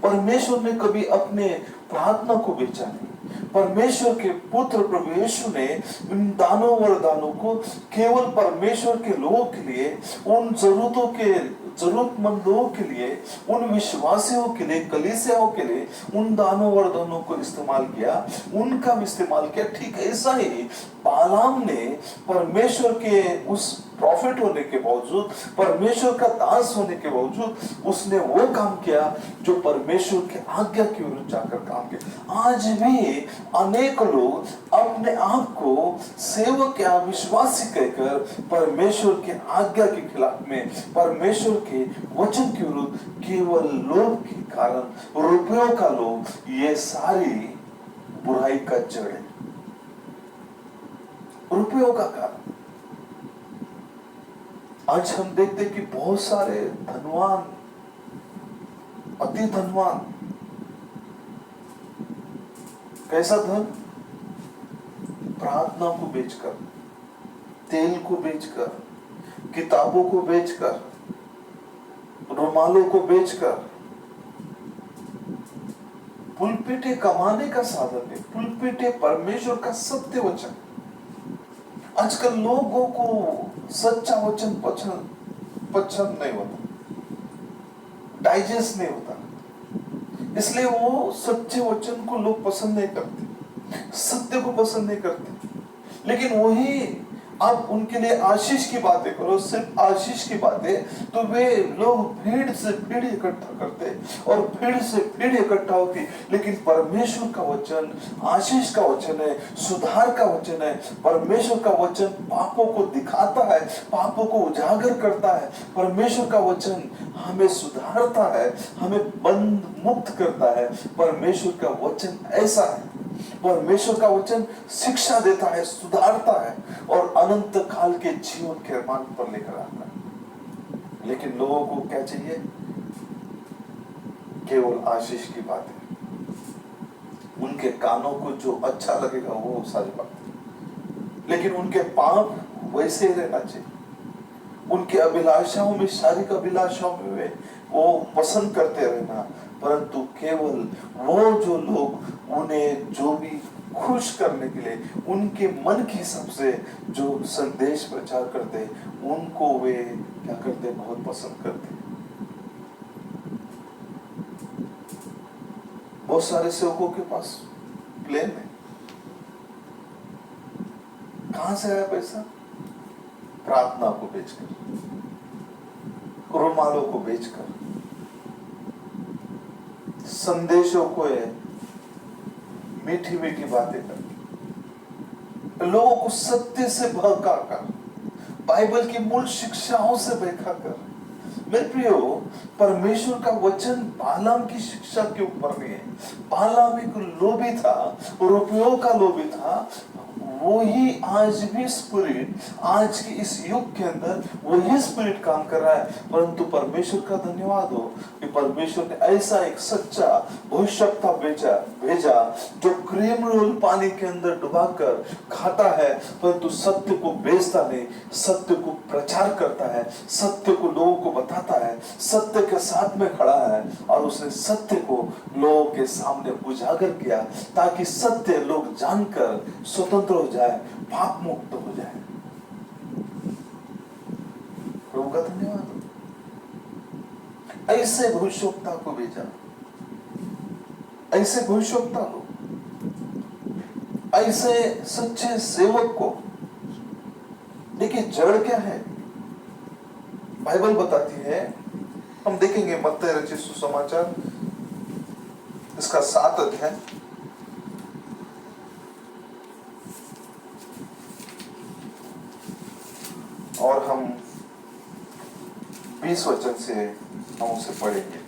S1: परमेश्वर ने कभी अपने प्रार्थना को बेचा नहीं। परमेश्वर के पुत्र प्रभु यीशु ने इन दानों वरदानों को केवल परमेश्वर के लोगों के लिए, उन जरूरतमंद लोगों के लिए, उन विश्वासियों के लिए, कलीसियाओं के लिए उन दानों वरदानों को इस्तेमाल किया, उनका भी इस्तेमाल किया। ठीक ऐसा ही बालाम ने परमेश्वर के उस प्रॉफिट होने के बावजूद, परमेश्वर का दास होने के बावजूद, उसने वो काम किया जो परमेश्वर के आज्ञा के विरुद्ध जाकर काम किया। आज भी अनेक लोग अपने आप को सेवक या विश्वासी कहकर परमेश्वर के आज्ञा के खिलाफ में, परमेश्वर के वचन के विरुद्ध, केवल लोभ के कारण, रुपयों का लोभ, ये सारी बुराई का जड़ है। रुपयों का कारण आज हम देखते कि बहुत सारे धनवान, अति धनवान, कैसा धन? प्रार्थना को बेचकर, तेल को बेचकर, किताबों को बेचकर, रुमालों को बेचकर, पुलपिटे कमाने का साधन है। पुलपिटे परमेश्वर का सत्य वचन। आजकल लोगों को सच्चा वचन पसंद नहीं होता, डाइजेस्ट नहीं होता, इसलिए वो सच्चे वचन को लोग पसंद नहीं करते, सत्य को पसंद नहीं करते। लेकिन वही आप उनके लिए आशीष की बातें करो, सिर्फ आशीष की बातें, तो वे लोग भीड़ से भीड़ इकट्ठा करते और भीड़ से भीड़ इकट्ठा होती। लेकिन परमेश्वर का वचन आशीष का वचन है, सुधार का वचन है। परमेश्वर का वचन पापों को दिखाता है, पापों को उजागर करता है। परमेश्वर का वचन हमें सुधारता है, हमें बंद मुक्त करता है। परमेश्वर का वचन ऐसा है, परमेश्वर का वचन शिक्षा देता है, सुधारता है और अनंत काल के जीवन के मार्ग पर लेकर आता है। लेकिन लोगों को क्या चाहिए? केवल आशीष की बातें, उनके कानों को जो अच्छा लगेगा वो सारी बातें। लेकिन उनके पाप वैसे ही रहना चाहिए। उनके अभिलाषाओं में, शारीरिक अभिलाषाओं में वो पसंद करते रहना, परंतु केवल वो जो लोग उन्हें जो भी खुश करने के लिए, उनके मन के हिसाब से जो संदेश प्रचार करते, उनको वे क्या करते? बहुत पसंद करते। बहुत सारे सेवकों के पास प्लेन है। कहां से आया पैसा? प्रार्थना को बेचकर, रुमालों को बेचकर, संदेशों को मीठी मीठी बातें कर, लोगों को सत्य से भड़का कर, बाइबल की मूल शिक्षाओं से बहका कर। मेरे प्रियो, परमेश्वर का वचन बालाम की शिक्षा के ऊपर नहीं है। बालाम एक लोभी था, रुपयों का लोभी था। वही आज भी स्पिरिट, आज के इस युग के अंदर वही स्पिरिट काम कर रहा है। परंतु परमेश्वर का धन्यवाद हो कि परमेश्वर ने ऐसा एक सच्चा भविष्यवक्ता भेजा जो क्रीम रोल पानी के अंदर डुबाकर खाता है, परंतु सत्य को बेचता नहीं, सत्य को प्रचार करता है, सत्य को लोगों को बताता है, सत्य के साथ में खड़ा है। और उसने सत्य को लोगों के सामने उजागर किया ताकि सत्य लोग जानकर स्वतंत्र हो जाए, पाप मुक्त हो जाए। प्रभु का धन्यवाद। ऐसे भविष्यवक्ता को भेजा, ऐसे भविष्यवक्ता को, ऐसे सच्चे सेवक को। देखिए जड़ क्या है, बाइबल बताती है। हम देखेंगे मत्ती रचित सुसमाचार, इसका 7 अध्याय और हम 20 वचन से हम उसे पढ़ेंगे।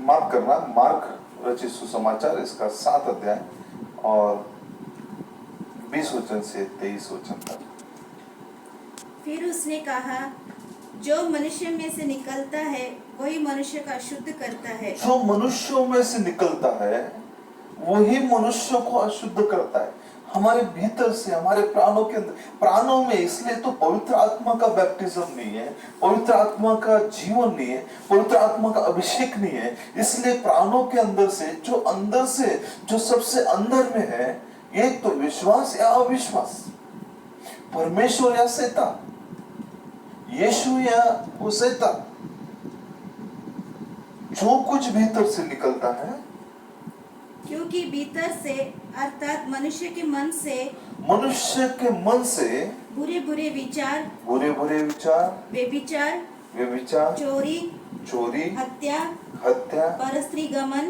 S1: माफ करना, मार्क रचित सुसमाचार इसका 7 अध्याय और 20 वचन से 23 वचन तक।
S2: फिर उसने कहा, जो मनुष्य में से निकलता है वही मनुष्य का अशुद्ध करता है।
S1: जो मनुष्यों में से निकलता है वही मनुष्य को अशुद्ध करता है। हमारे भीतर से, हमारे प्राणों के अंदर, प्राणों में, इसलिए तो पवित्र आत्मा का बैप्टिज्म नहीं है, पवित्र आत्मा का जीवन नहीं है, पवित्र आत्मा का अभिषेक नहीं है। इसलिए प्राणों के अंदर से जो सबसे अंदर में है, एक तो विश्वास या अविश्वास, परमेश्वर या शैतान, यीशु या वो शैतान, जो कुछ भीतर से निकलता है,
S2: क्योंकि भीतर से अर्थात मनुष्य के मन से बुरे बुरे विचार, व्यभिचार, चोरी, हत्या, परस्त्री गमन,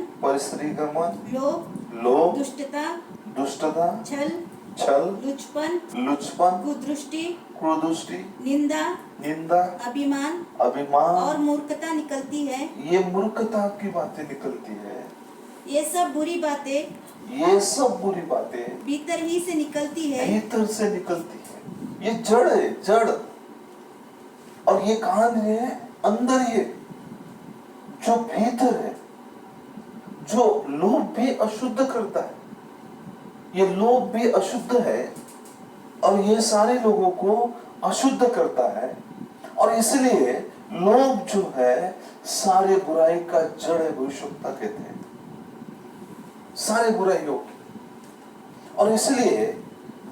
S2: लोभ, दुष्टता, छल, लुचपन, कुदृष्टि, निंदा, अभिमान और मूर्खता निकलती है।
S1: ये मूर्खता की बातें निकलती है।
S2: ये सब बुरी बातें भीतर ही से निकलती है।
S1: ये जड़ है। और ये कहां है? अंदर। ये जो भीतर है, जो लोभ भी अशुद्ध करता है, ये लोभ भी अशुद्ध है और ये सारे लोगों को अशुद्ध करता है। और इसलिए लोभ जो है सारे बुराई का जड़ है, भविष्यवक्ता कहते हैं, सारे बुराइयों। और इसलिए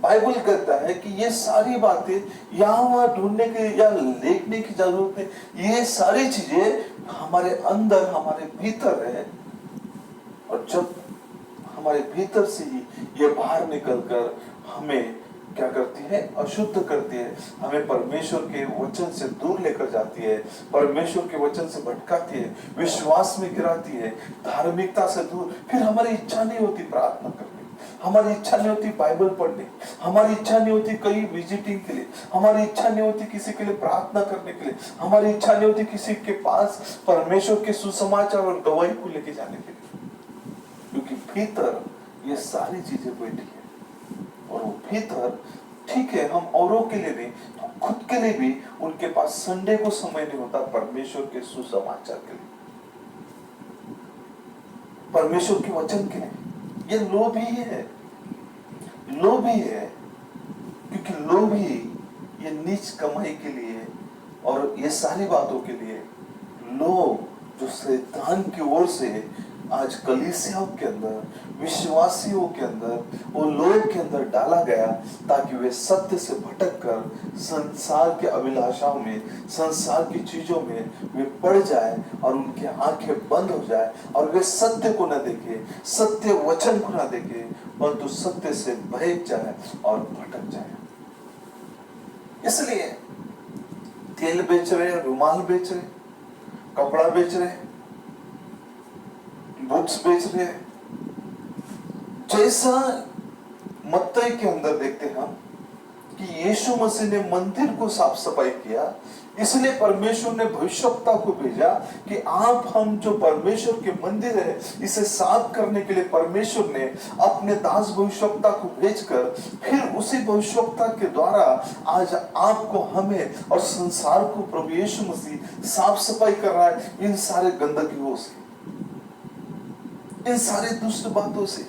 S1: बाइबल कहता है कि ये सारी बातें यहाँ वहां ढूंढने की या देखने की जरूरत है। ये सारी चीजें हमारे अंदर, हमारे भीतर है। और जब हमारे भीतर से ही ये बाहर निकलकर हमें क्या करती है? अशुद्ध करती है। हमें परमेश्वर के वचन से दूर लेकर जाती है, परमेश्वर के वचन से भटकाती है, विश्वास में गिराती है, धार्मिकता से दूर। फिर हमारी इच्छा नहीं होती प्रार्थना करने, हमारी इच्छा नहीं होती बाइबल पढ़ने, हमारी इच्छा नहीं होती कहीं विजिटिंग के लिए, हमारी इच्छा नहीं होती किसी के लिए प्रार्थना करने के लिए, हमारी इच्छा नहीं होती किसी के पास परमेश्वर के सुसमाचार और गवाही को लेके जाने के लिए। क्योंकि भीतर ये सारी चीजें बैठी है। और वो भीतर, ठीक है, हम औरों के लिए नहीं तो खुद के लिए भी उनके पास संडे को समय नहीं होता परमेश्वर के सुसमाचार के लिए, परमेश्वर के वचन के लिए। ये लोभ ही है, क्योंकि लोभ ही ये नीच कमाई के लिए और ये सारी बातों के लिए लोभ जो शैतान की ओर से आज कलीसियाओं के अंदर, विश्वासियों के अंदर, वो लोग के अंदर डाला गया, ताकि वे सत्य से भटककर संसार के अभिलाषाओं में, संसार की चीजों में वे पड़ जाए और उनकी आंखें बंद हो जाए और वे सत्य को न देखे, सत्य वचन को न देखे, परंतु सत्य से बहक जाए और भटक जाए। इसलिए तेल बेच रहे, रुमाल बेच रहे, कपड़ा बेच रहे, बुक्स बेच रहे। जैसा मत्ती के अंदर देखते हैं हम कि यीशु मसीह ने मंदिर को साफ सफाई किया, इसलिए परमेश्वर ने भविष्यवक्ता को भेजा कि हम जो परमेश्वर के मंदिर है इसे साफ करने के लिए परमेश्वर ने अपने दास भविष्यवक्ता को भेजकर फिर उसी भविष्यवक्ता के द्वारा आज आपको, हमें और संसार को प्रभु यीशु मसीह साफ सफाई कर रहा है इन सारे गंदगियों से, इन सारे दुष्ट बातों से,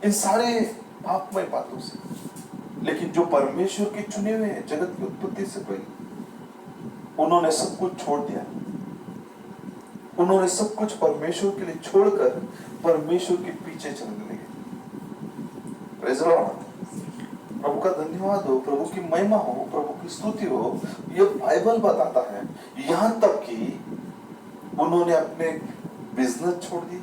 S1: इन सारे पापमय बातों से। लेकिन जो परमेश्वर के चुने हुए हैं जगत की उत्पत्ति से पहले, उन्होंने सब कुछ छोड़ दिया, उन्होंने सब कुछ परमेश्वर के लिए छोड़कर परमेश्वर के पीछे चलने लगे। Praise the Lord. प्रभु का धन्यवाद हो, प्रभु की महिमा हो, प्रभु की स्तुति हो। ये बाइबल बताता है यहां तक कि उन्होंने अपने बिजनेस छोड़ दिए,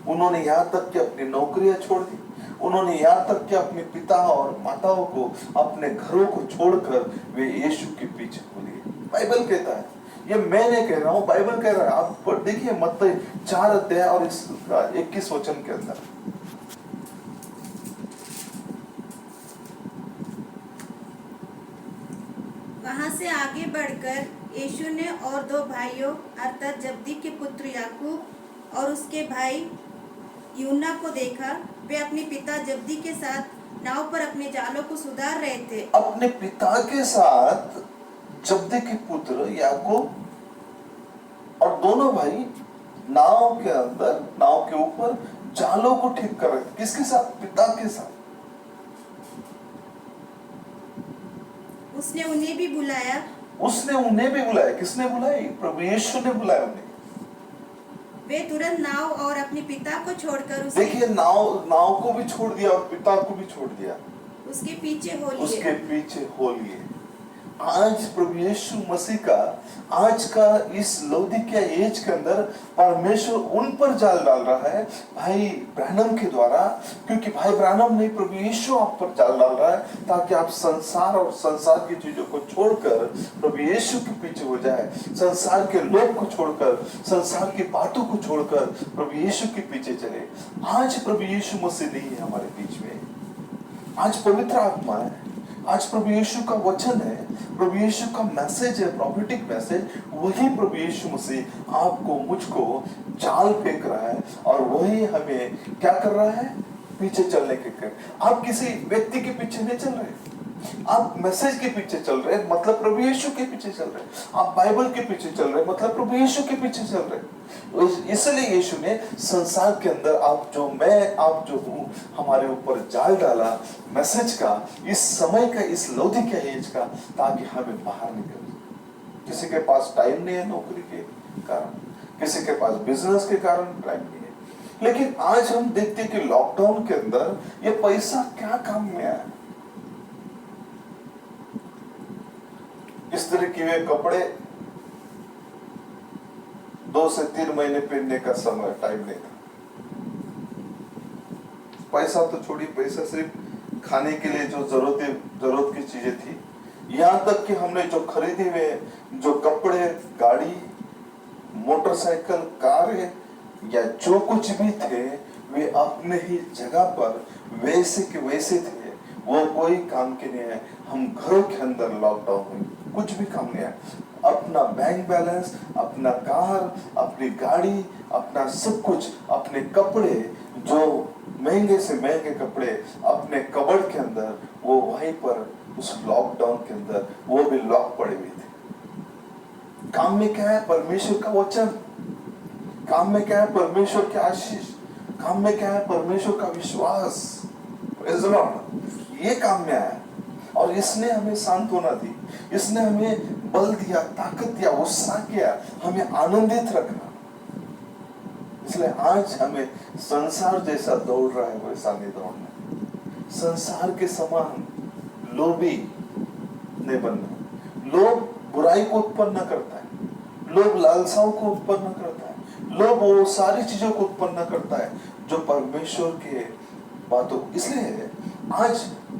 S1: उन्होंने यहाँ तक कि अपनी नौकरियां छोड़ दी, उन्होंने यहाँ तक कि अपने पिता और माताओं को, अपने घरों को छोड़कर वे यीशु के पीछे हो लिए। बाइबल कहता है, ये मैं नहीं कह रहा हूँ, बाइबल कह रहा है। आप देखिए मत्ती 4 अध्याय और 21 वचन के अंदर,
S2: वहां से आगे बढ़कर यीशु ने और 2 भाइयों अर्थात जब्दी के पुत्र याकूब और उसके भाई यूहन्ना को देखा। वे अपने पिता जब्दी के साथ नाव पर अपने जालों को सुधार रहे थे।
S1: अपने पिता के साथ जब्दे के पुत्र याकूब और दोनों भाई नाव के अंदर, नाव के ऊपर जालों को ठीक कर रहे थे। किसके साथ? पिता के साथ।
S2: उसने उन्हें भी बुलाया।
S1: उसने उन्हें भी बुलाया। किसने बुलाया? प्रभु यीशु ने बुलाया उन्हें।
S2: वे तुरंत नाव और अपने पिता को छोड़कर उसे
S1: देखिए, नाव को भी छोड़ दिया और पिता को भी छोड़ दिया,
S2: उसके पीछे हो लिए।
S1: उसके पीछे हो लिए। आज प्रभु यीशु मसीह का आज का इस लौदीकिया एज के अंदर परमेश्वर उन पर जाल डाल रहा है भाई ब्रैनम के द्वारा, क्योंकि भाई ब्रैनम नहीं, प्रभु यीशु आप पर जाल डाल रहा है ताकि आप संसार और संसार की चीजों को छोड़कर प्रभु यीशु के पीछे हो जाए, संसार के लोग को छोड़कर, संसार की बातों को छोड़कर प्रभु यीशु के पीछे चले। आज प्रभु यीशु मसीह नहीं है हमारे बीच में, आज पवित्र आत्मा है, आज प्रभु यीशु का वचन है, प्रभु यीशु का मैसेज है, प्रॉफिटिक मैसेज। वही प्रभु यीशु मसीह आपको मुझको जाल फेंक रहा है और वही हमें क्या कर रहा है? पीछे चलने के कर। आप किसी व्यक्ति के पीछे नहीं चल रहे, आप मैसेज के पीछे चल रहे, मतलब प्रभु यीशु के पीछे चल रहे। आप बाइबल के पीछे चल रहे, मतलब प्रभु यीशु के पीछे चल रहे। इसलिए यीशु ने संसार के अंदर आप जो हूँ हमारे ऊपर जाल डाला मैसेज का, इस समय का, इस लौदीकिया एज का, ताकि हमें बाहर निकल। किसी के पास टाइम नहीं है नौकरी के कारण, किसी के पास बिजनेस के कारण टाइम नहीं है, लेकिन आज हम देखते हैं कि लॉकडाउन के अंदर ये पैसा क्या काम में आया। इस तरह के कपड़े 2 से 3 महीने पहनने का समय टाइम नहीं था। पैसा तो छोड़ी, पैसा सिर्फ खाने के लिए जो जरूरत की चीजें थी, यहाँ तक कि हमने जो खरीदे हुए जो कपड़े, गाड़ी, मोटरसाइकिल, कार या जो कुछ भी थे वे अपने ही जगह पर वैसे के वैसे थे, वो कोई काम के नहीं है। हम घरों के अंदर लॉकडाउन में कुछ भी काम नहीं है। अपना बैंक बैलेंस, अपना कार, अपनी गाड़ी, अपना सब कुछ, अपने कपड़े, जो महंगे से महंगे कपड़े अपने कबर्ड के अंदर, वो वहीं पर उस लॉकडाउन के अंदर वो भी लॉक पड़े हुए थे। काम में क्या है? परमेश्वर का वचन। काम में क्या है? परमेश्वर की आशीष। काम में क्या है? परमेश्वर का विश्वास। ये काम में आया और इसने हमें सांत्वना दी, इसने हमें बल दिया, ताकत दिया, उत्साह किया, हमें आनंदित रखा। इसलिए आज हमें संसार जैसा दौड़ रहा है वैसा नहीं दौड़ना। संसार के समान लोभी नहीं बनना। लोभ बुराई को उत्पन्न करता है, लोभ लालसाओं को उत्पन्न करता है, लोभ वो सारी चीजों को उत्पन्न करता है जो परमेश्वर के बातों।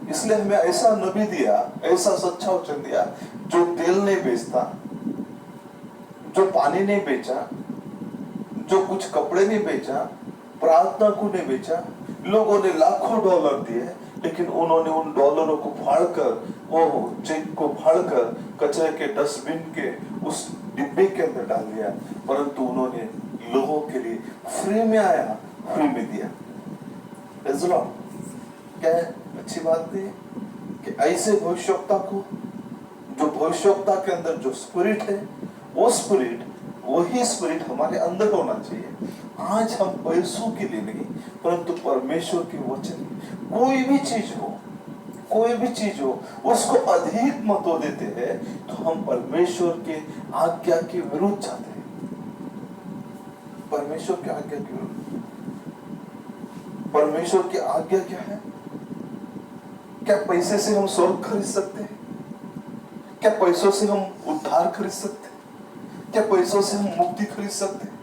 S1: इसलिए हमें ऐसा नबी दिया, ऐसा सच्चा वचन दिया जो तेल नहीं बेचता, जो पानी नहीं बेचा, जो कुछ कपड़े नहीं बेचा, प्रार्थना को नहीं बेचा। लोगों ने लाखों डॉलर दिए, लेकिन उन्होंने उन डॉलरों को फाड़कर, वो चेक को फाड़कर कचरे के डस्टबिन के उस डिब्बे के अंदर डाल दिया। परंतु उन्होंने लोगों के लिए फ्री में आया, फ्री में दिया। क्या है? अच्छी बात नहीं कि ऐसे भविष्यवक्ता को, जो भविष्यवक्ता के अंदर जो स्पिरिट है, वो स्पिरिट, वही स्पिरिट हमारे अंदर होना चाहिए। आज हम पैसों के लिए नहीं, परंतु परमेश्वर के वचन, कोई भी चीज हो उसको अधिक महत्व देते हैं, तो हम परमेश्वर के आज्ञा के विरुद्ध जाते हैं। परमेश्वर की आज्ञा के विरुद्ध। परमेश्वर की आज्ञा क्या है? क्या पैसे से हम स्वर्ग खरीद सकते हैं? क्या पैसों से हम उद्धार खरीद सकते हैं? क्या पैसों से हम मुक्ति खरीद सकते हैं?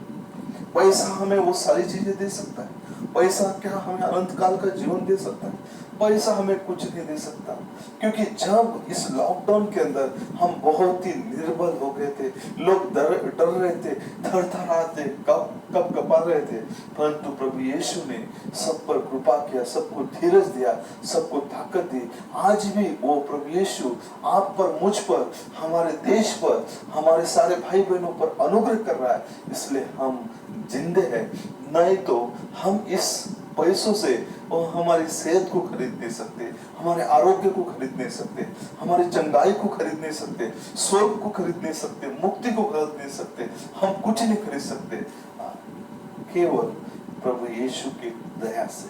S1: पैसा हमें वो सारी चीजें दे सकता है? पैसा क्या हमें अनंत काल का जीवन दे सकता है? पैसा हमें कुछ नहीं दे सकता, क्योंकि जब इस लॉकडाउन के अंदर हम बहुत ही निर्बल हो गए थे, लोग डर रहे थे, थरथराते, कब कपा रहे थे, परंतु प्रभु यीशु ने सब पर कृपा किया, सबको धीरज दिया, सबको ताकत दी। आज भी वो प्रभु यीशु आप पर, मुझ पर, हमारे देश पर, हमारे सारे भाई बहनों पर अनुग्रह कर रहा है। इसलिए हम जिंदे हैं, नहीं तो हम इस पैसों से वो हमारी सेहत को खरीद नहीं सकते, हमारे आरोग्य को खरीद नहीं सकते, हमारी चंगाई को खरीद नहीं सकते, स्वर्ग को खरीद नहीं सकते, मुक्ति को खरीद नहीं सकते, हम कुछ नहीं खरीद सकते। केवल प्रभु यीशु की दया से,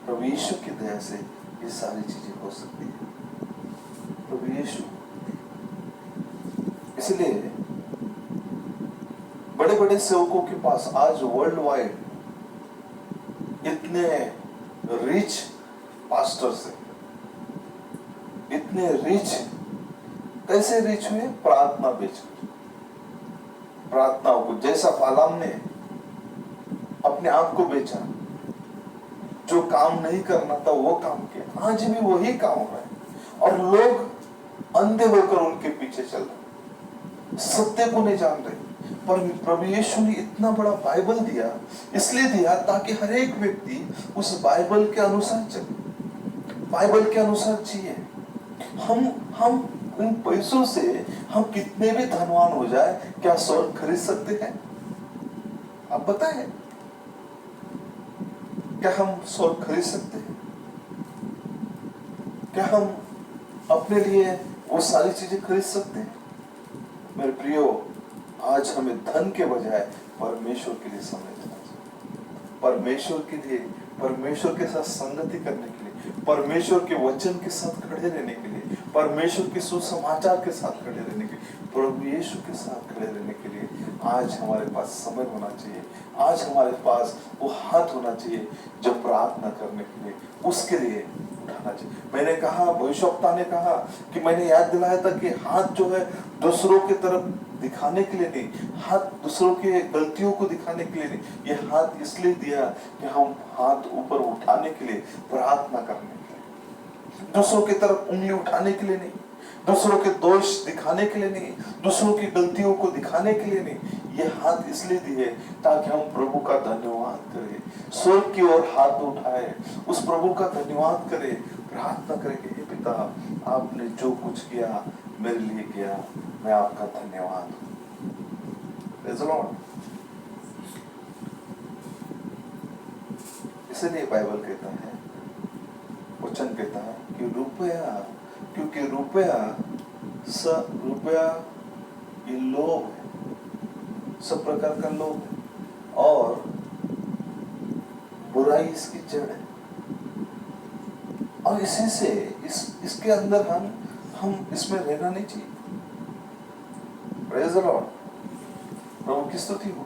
S1: प्रभु यीशु की दया से ये सारी चीजें हो सकती है। प्रभु यीशु, इसलिए बड़े बड़े सेवकों के पास आज वर्ल्ड वाइड इतने रिच पास्टर्स हैं, इतने रिच। कैसे रिच हुए? प्रार्थना बेचकर, प्रार्थनाओं को, जैसा बालाम ने अपने आप को बेचा, जो काम नहीं करना था वो काम किया, आज भी वही काम हो रहा है और लोग अंधे होकर उनके पीछे चल रहे, सत्य को नहीं जान रहे। पर प्रभु यीशु ने इतना बड़ा बाइबल दिया, इसलिए दिया ताकि हर एक व्यक्ति उस बाइबल के अनुसार चले, बाइबल के अनुसार जिए। हम उन पैसों से हम कितने भी धनवान हो जाए, क्या स्वर्ग खरीद सकते हैं? आप बताएं, क्या हम स्वर्ग खरीद सकते हैं? क्या हम अपने लिए वो सारी चीजें खरीद सकते हैं? मेरे प्रियो, आज हमें धन के बजाय परमेश्वर के लिए समय देना चाहिए, परमेश्वर के लिए, परमेश्वर के साथ संगति करने के लिए, परमेश्वर के वचन के साथ खड़े रहने के लिए, परमेश्वर के सुसमाचार के साथ खड़े रहने के लिए, प्रभु यीशु के साथ खड़े रहने के लिए आज हमारे पास समय होना चाहिए। आज हमारे पास वो हाथ होना चाहिए जो प्रार्थना करने के लिए, उसके लिए उठाना चाहिए। मैंने कहा, भविष्यवक्ता ने कहा कि मैंने याद दिलाया था कि हाथ जो है दूसरों की तरफ दिखाने के लिए नहीं, हाथ दूसरों के गलतियों को दिखाने के लिए नहीं, ये हाथ इसलिए दिया कि हम हाथ ऊपर उठाने के लिए, प्रार्थना करने के लिए, दूसरों की तरफ उंगली उठाने के लिए नहीं, दूसरों के दोष दिखाने के लिए नहीं, दूसरों की गलतियों को दिखाने के लिए नहीं। ये हाथ इसलिए दिए ताकि हम प्रभु का धन्यवाद करें, स्वर्ग की ओर हाथ उठाए, उस प्रभु का धन्यवाद करें, प्रार्थना करें कि हे पिता, आपने जो कुछ किया मेरे लिए किया, मैं आपका धन्यवाद हूं। Praise the Lord. इसलिए बाइबल कहता है, वचन कहता है कि रुपया, क्योंकि रुपया ये लोभ है, सब प्रकार का लोभ है और बुराई इसकी जड़ है। और इसी से इसके अंदर हम इसमें रहना नहीं चाहिए। प्रेज़ द लॉर्ड, प्रभु की स्तुति हो।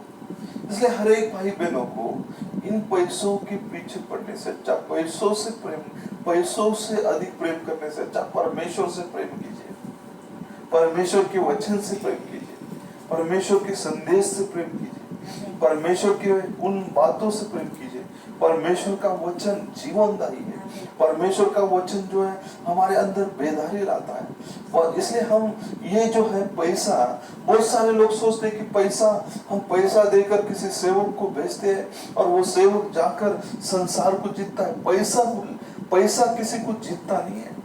S1: इसलिए हर एक भाई बहनों को इन पैसों के पीछे पड़ने से अच्छा, पैसों से अधिक प्रेम करने से अच्छा परमेश्वर से प्रेम कीजिए, परमेश्वर के वचन से प्रेम कीजिए, परमेश्वर के संदेश से प्रेम कीजिए, परमेश्वर के उन बातों से प्रेम कीजिए। परमेश्वर का वचन जीवनदायी है, परमेश्वर का वचन जो है हमारे अंदर बेदारी लाता है। और इसलिए हम ये जो है पैसा, बहुत सारे लोग सोचते हैं कि हम पैसा देकर किसी सेवक को भेजते हैं और वो सेवक जाकर संसार को जीतता है। पैसा किसी को जीतता नहीं है।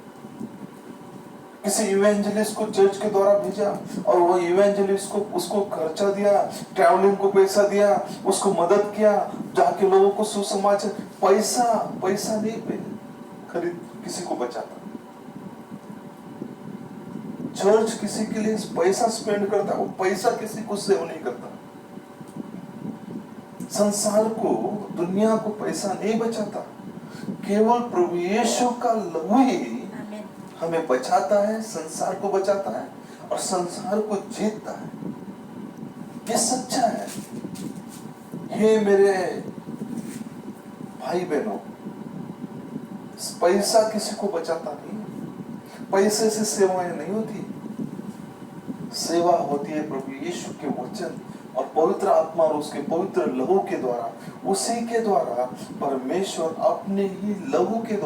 S1: किसी इवेंजलिस्ट को चर्च के द्वारा भेजा और वो इवेंजलिस्ट को उसको खर्चा दिया, ट्रैवलिंग को पैसा दिया, उसको मदद किया, जाके लोगों को सुसमाचार। पैसा नहीं खरीद किसी को बचाता। चर्च किसी के लिए पैसा स्पेंड करता, वो पैसा किसी को सेव नहीं करता। संसार को, दुनिया को पैसा नहीं बचाता, केवल प्रभु यीशु का लहू ही हमें बचाता है, संसार को बचाता है और संसार को जीतता है। ये सच्चा है। हे मेरे भाई बहनों, पैसा किसी को बचाता नहीं, पैसे से सेवाएं नहीं होती। सेवा होती है प्रभु यीशु के वचन और पवित्र आत्मा और उसके पवित्र लहू के द्वारा। उसी के द्वारा परमेश्वर अपने ही लहू के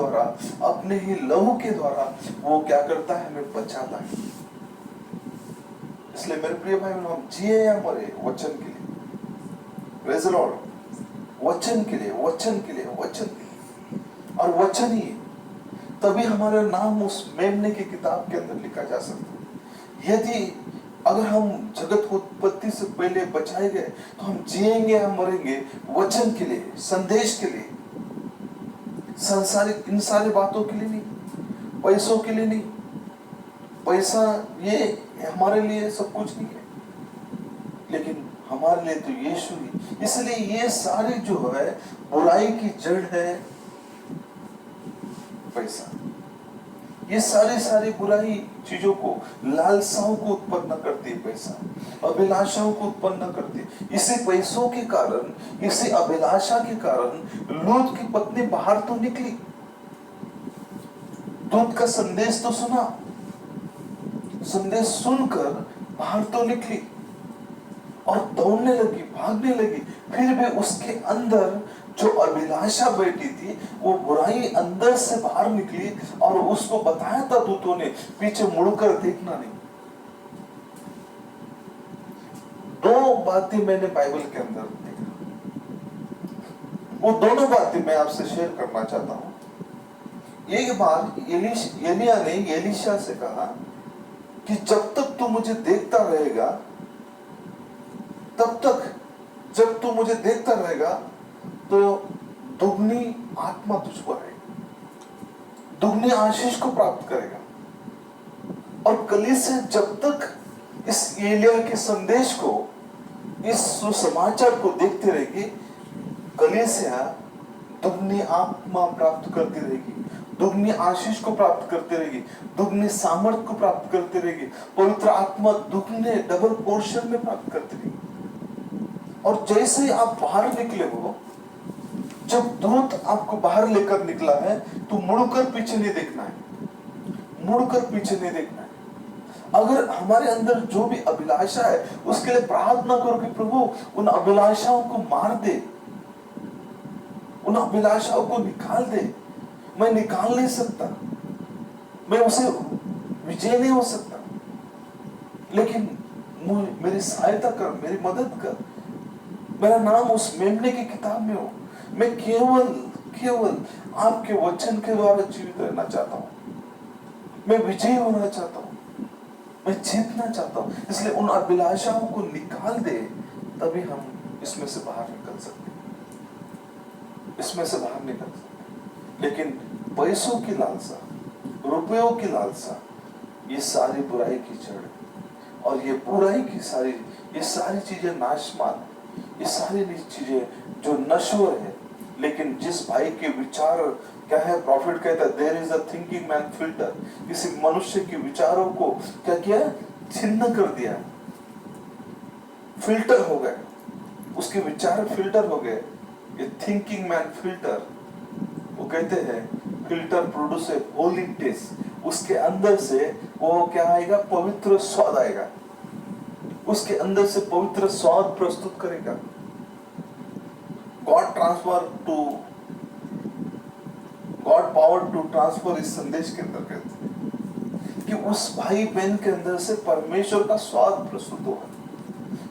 S1: द्वारा वो क्या करता है, हमें बचाता है। इसलिए मेरे प्रिय भाई, हम जिए या मरे वचन के लिए। Praise the Lord. वचन के लिए और वचन ही, तभी हमारा नाम उस मेमने की किताब के अंदर लिखा जा सकता है। यदि अगर हम जगत उत्पत्ति से पहले बचाए गए तो हम जिएंगे या मरेंगे वचन के लिए, संदेश के लिए। सांसारिक इन सारी बातों के लिए नहीं, पैसों के लिए नहीं। पैसा ये हमारे लिए सब कुछ नहीं है, लेकिन हमारे लिए तो यीशु ही। इसलिए ये सारी जो है बुराई की जड़ है पैसा। ये सारी बुराई चीजों को, लालसाओं को उत्पन्न करती है पैसा, अभिलाषाओं को उत्पन्न करती है। इसी पैसों के कारण, इसी अभिलाषा के कारण लूत की पत्नी बाहर तो निकली, दूत का संदेश तो सुना, संदेश सुनकर बाहर तो निकली और दौड़ने लगी, भागने लगी। फिर भी उसके अंदर जो अभिलाषा बैठी थी, वो बुराई अंदर से बाहर निकली और उसको बताया था दूतों ने, पीछे मुड़कर देखना नहीं। दो बातें मैंने बाइबल के अंदर देखा, वो दोनों बातें मैं आपसे शेयर करना चाहता हूं। एक बार एलिया ने एलीशा से कहा कि जब तक तू मुझे देखता रहेगा, तब तक जब तू मुझे देखता रहेगा तो दुगनी आत्मा तुझको आएगी, दुगनी आशीष को प्राप्त करेगा। और कलीसिया जब तक इस एलिया के संदेश को, इस सुसमाचार को देखते रहेगी, कलीसिया दुगनी आत्मा प्राप्त करती रहेगी, दुगनी आशीष को प्राप्त करती रहेगी, दुगनी सामर्थ को प्राप्त करती रहेगी, पवित्र आत्मा दुगने डबल पोर्शन में प्राप्त करती रहेगी। और जैसे ही आप बाहर निकले हो, जब दूत आपको बाहर लेकर निकला है, तो मुड़कर पीछे नहीं देखना है, मुड़कर पीछे नहीं देखना है। अगर हमारे अंदर जो भी अभिलाषा है, उसके लिए प्रार्थना करो कि प्रभु उन अभिलाषाओं को मार दे, उन अभिलाषाओं को निकाल दे। मैं निकाल नहीं सकता, मैं उसे विजय नहीं हो सकता, लेकिन मेरी सहायता कर, मेरी मदद कर। मेरा नाम उस मेमने की किताब में हो। मैं केवल आपके वचन के द्वारा जीवित रहना चाहता हूँ, मैं विजयी होना चाहता हूँ, मैं जीतना चाहता हूँ। इसलिए उन अभिलाषाओं को निकाल दे, तभी हम इसमें से बाहर निकल सकते हैं, इसमें से बाहर निकल सकते। लेकिन पैसों की लालसा, रुपयों की लालसा, ये सारी बुराई की जड़ है। और ये बुराई की ये सारी चीजें नाशमान, ये सारी चीजें जो नश्वर है। लेकिन जिस भाई के विचार क्या है, प्रॉफिट कहता है there is a thinking man filter. किसी मनुष्य के विचारों को क्या किया, छिन्न कर दिया, फिल्टर हो गए, उसके विचार फिल्टर हो गए। ये थिंकिंग मैन फिल्टर, वो कहते हैं filter produce a holy taste. उसके अंदर से वो क्या आएगा, पवित्र स्वाद आएगा, उसके अंदर से पवित्र स्वाद प्रस्तुत करेगा। गॉड पावर टू ट्रांसफर इस संदेश के अंदर कहते हैं कि उस भाई बहन के अंदर से परमेश्वर का स्वाद प्रस्तुत होगा।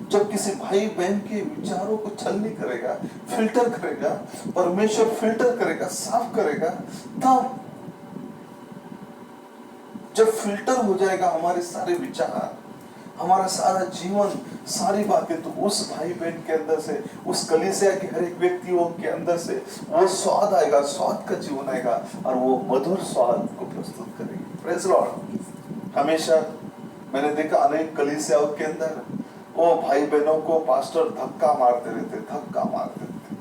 S1: जब किसी भाई बहन के विचारों को छलनी करेगा, फिल्टर करेगा, परमेश्वर फिल्टर करेगा, साफ करेगा, तब जब फिल्टर हो जाएगा हमारे सारे विचार, हमारा सारा जीवन, सारी बातें, तो उस भाई बहन के अंदर से, उस कलीसिया के हर एक व्यक्तियों के अंदर से वो स्वाद आएगा, स्वाद का जीवन आएगा और वो मधुर स्वाद को प्रस्तुत करेगी। Praise Lord. हमेशा मैंने देखा अनेक कलीसियाओं के अंदर वो भाई बहनों को पास्टर धक्का मारते रहते, धक्का मारते रहते,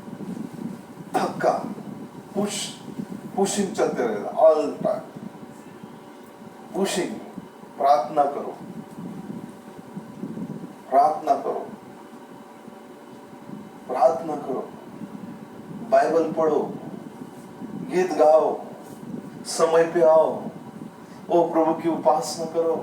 S1: धक्का, पुशिंग चलते रहता, ऑल टाइम पुशिंग। प्रार्थना करो, प्रार्थना करो, प्रार्थना करो, बाइबल पढ़ो, गीत गाओ, समय पे आओ, ओ प्रभु की उपासना करो,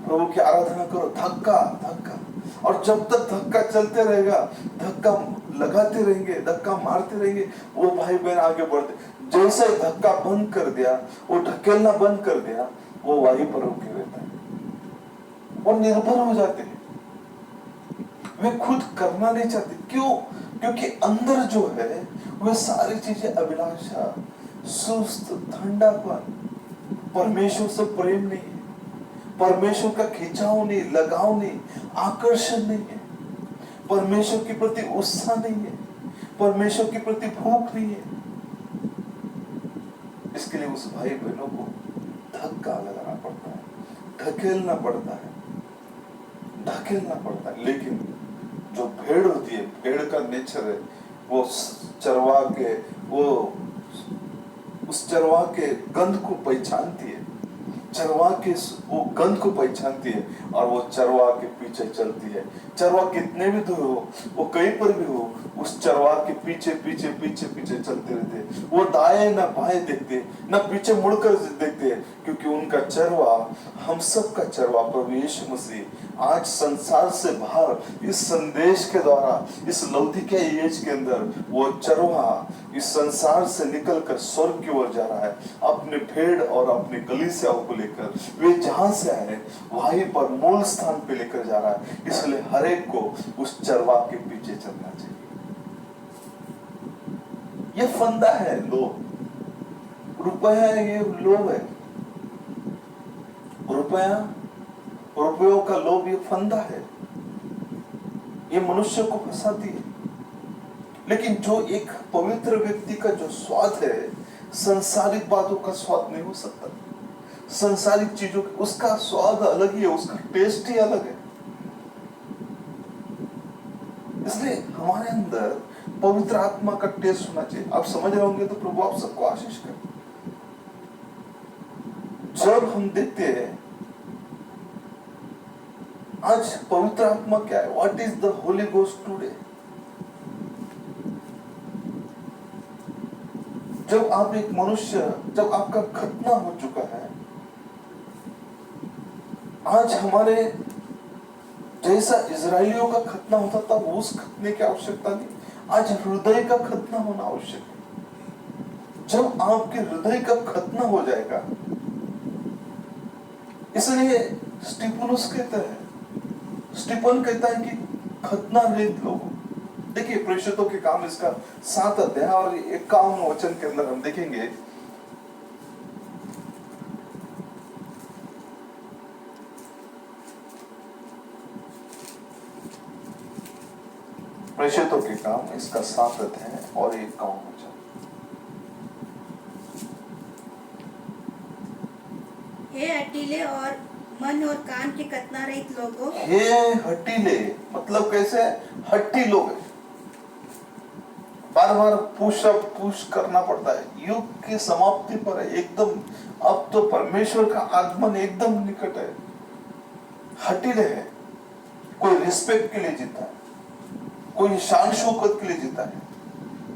S1: प्रभु की आराधना करो। धक्का धक्का, और जब तक धक्का चलते रहेगा, धक्का लगाते रहेंगे, धक्का मारते रहेंगे, वो भाई बहन आगे बढ़ते। जैसे धक्का बंद कर दिया, वो ढकेलना बंद कर दिया, वो वहीं पर रुके रहता है, वो निर्भर हो जाते हैं, वे खुद करना नहीं चाहते। क्यों? क्योंकि अंदर जो है वह सारी चीजें अभिलाषा, सुस्त, ठंडापन, परमेश्वर से प्रेम नहीं है, परमेश्वर का खिंचाव नहीं, लगाव नहीं, आकर्षण नहीं है, परमेश्वर के प्रति उत्साह नहीं है, परमेश्वर के प्रति भूख नहीं है। इसके लिए उस भाई बहनों को धक्का लगाना पड़ता है, ढकेलना पड़ता है, ढकेलना पड़ता है। लेकिन जो भेड़ होती है, भेड़ का नेचर है, वो चरवा के उस चरवा के गंध को पहचानती है, चरवा के वो गंध को पहचानती है और वो चरवा के पीछे चलती है। चरवा कितने भी दूर हो, वो कहीं पर भी हो, उस चरवा के पीछे पीछे पीछे पीछे चलते रहते हैं। वो दाएं ना बाएं देखते, ना पीछे मुड़कर देखते हैं, क्योंकि उनका चरवा, हम सब का चरवा प्रभु यीशु मसीह आज संसार से बाहर इस संदेश के द्वारा, इस लौकिक एज के अंदर वो चरवा इस संसार से निकलकर स्वर्ग की ओर जा रहा है, अपने भेड़ और अपने कलीसियाओं को लेकर। वे जहां से आए वहीं पर मूल स्थान पे लेकर जा रहा है। इसलिए हर एक को उस चरवा के पीछे चलना चाहिए। ये फंदा है, लोभ। रुपया ये लोभ है, रुपयों का लोभ ये फंदा है, ये मनुष्य को फंसाती है। लेकिन जो एक पवित्र व्यक्ति का जो स्वाद है, संसारिक बातों का स्वाद नहीं हो सकता। संसारिक चीजों उसका स्वाद अलग ही है, उसका टेस्ट ही अलग है। इसलिए हमारे अंदर पवित्र आत्मा का टेस्ट होना चाहिए। आप समझ रहे होंगे तो प्रभु आप सबको आशीष करे। जब हम देखते हैं आज पवित्र आत्मा क्या है, what is the Holi ghost today. जब आप एक मनुष्य, जब आपका खतना हो चुका है, आज हमारे जैसा इजरायलियों का खतना होता था, उस खतने की आवश्यकता नहीं। आज हृदय का खतना होना आवश्यक है। जब आपके हृदय का खतना हो जाएगा, इसलिए स्टीफनुस कहता है, स्टीफन कहता है कि खतना रहित लोग। देखिए प्रेषितों के काम इसका 7 अध्याय और 51 वचन के अंदर हम देखेंगे, प्रेषितों के काम इसका 7 अध्याय और 51 वचन।
S2: हे हठीले और मन और कान के खतना रहित लोगों,
S1: हे हठीले मतलब कैसे, हट्टी लोग हैं, बार बार पुश करना पड़ता है। युग की समाप्ति पर है एकदम, अब तो परमेश्वर का आगमन एकदम निकट है। हठीले है, कोई रिस्पेक्ट के लिए जीता है, कोई शान शौकत के लिए जीता है,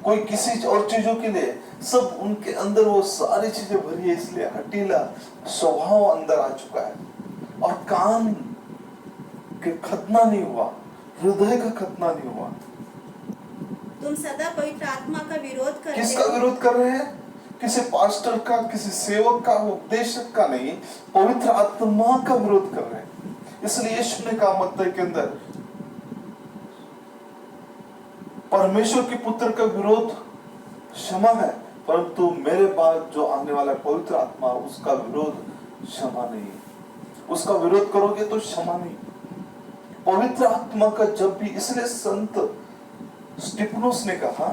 S1: कोई किसी और चीजों के लिए, सब उनके अंदर वो सारी चीजें भरी है, इसलिए हठीला स्वभाव अंदर आ चुका है। और कान के खतना नहीं हुआ, हृदय का खतना नहीं हुआ।
S2: तुम सदा पवित्र आत्मा का विरोध करते हो।
S1: किसका विरोध कर रहे हैं? किसी पास्टर का, किसी सेवक का, उपदेशक का नहीं, पवित्र आत्मा का विरोध कर रहे हैं। इसलिए यीशु ने कहा मत्ती के अंदर, परमेश्वर के पुत्र का विरोध क्षमा है, परंतु मेरे बाद जो आने वाला पवित्र आत्मा, उसका विरोध क्षमा नहीं है। उसका विरोध करोगे तो क्षमा नहीं। पवित्र आत्मा का जब भी, इसलिए संत स्टीफनुस ने कहा,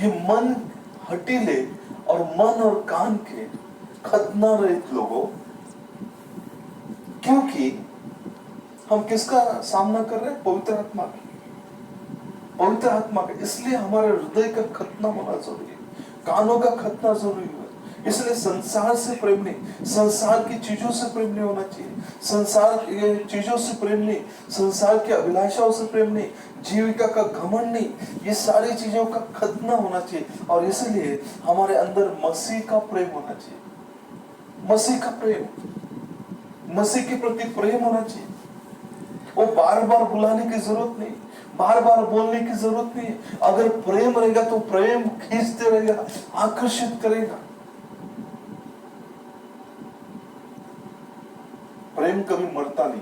S1: ये मन हठीले और मन और कान के खतना रहित लोगों, क्योंकि हम किसका सामना कर रहे हैं? पवित्र आत्मा की, पवित्र आत्मा का। इसलिए हमारे हृदय का खतना होना जरूरी है, कानों का खतना जरूरी है। इसलिए संसार से प्रेम नहीं, संसार की चीजों से प्रेम नहीं होना चाहिए, संसार की चीजों से प्रेम नहीं, संसार की अभिलाषाओं से प्रेम नहीं, जीविका का घमंड नहीं, ये सारी चीजों का खतना होना चाहिए। और इसलिए हमारे अंदर मसीह का प्रेम होना चाहिए, मसीह का प्रेम, मसीह के प्रति प्रेम होना चाहिए। वो बार बार बुलाने की जरूरत नहीं, बार बार बोलने की जरूरत नहीं। अगर प्रेम रहेगा तो प्रेम खींचते रहेगा, आकर्षित करेगा। प्रेम कभी मरता नहीं।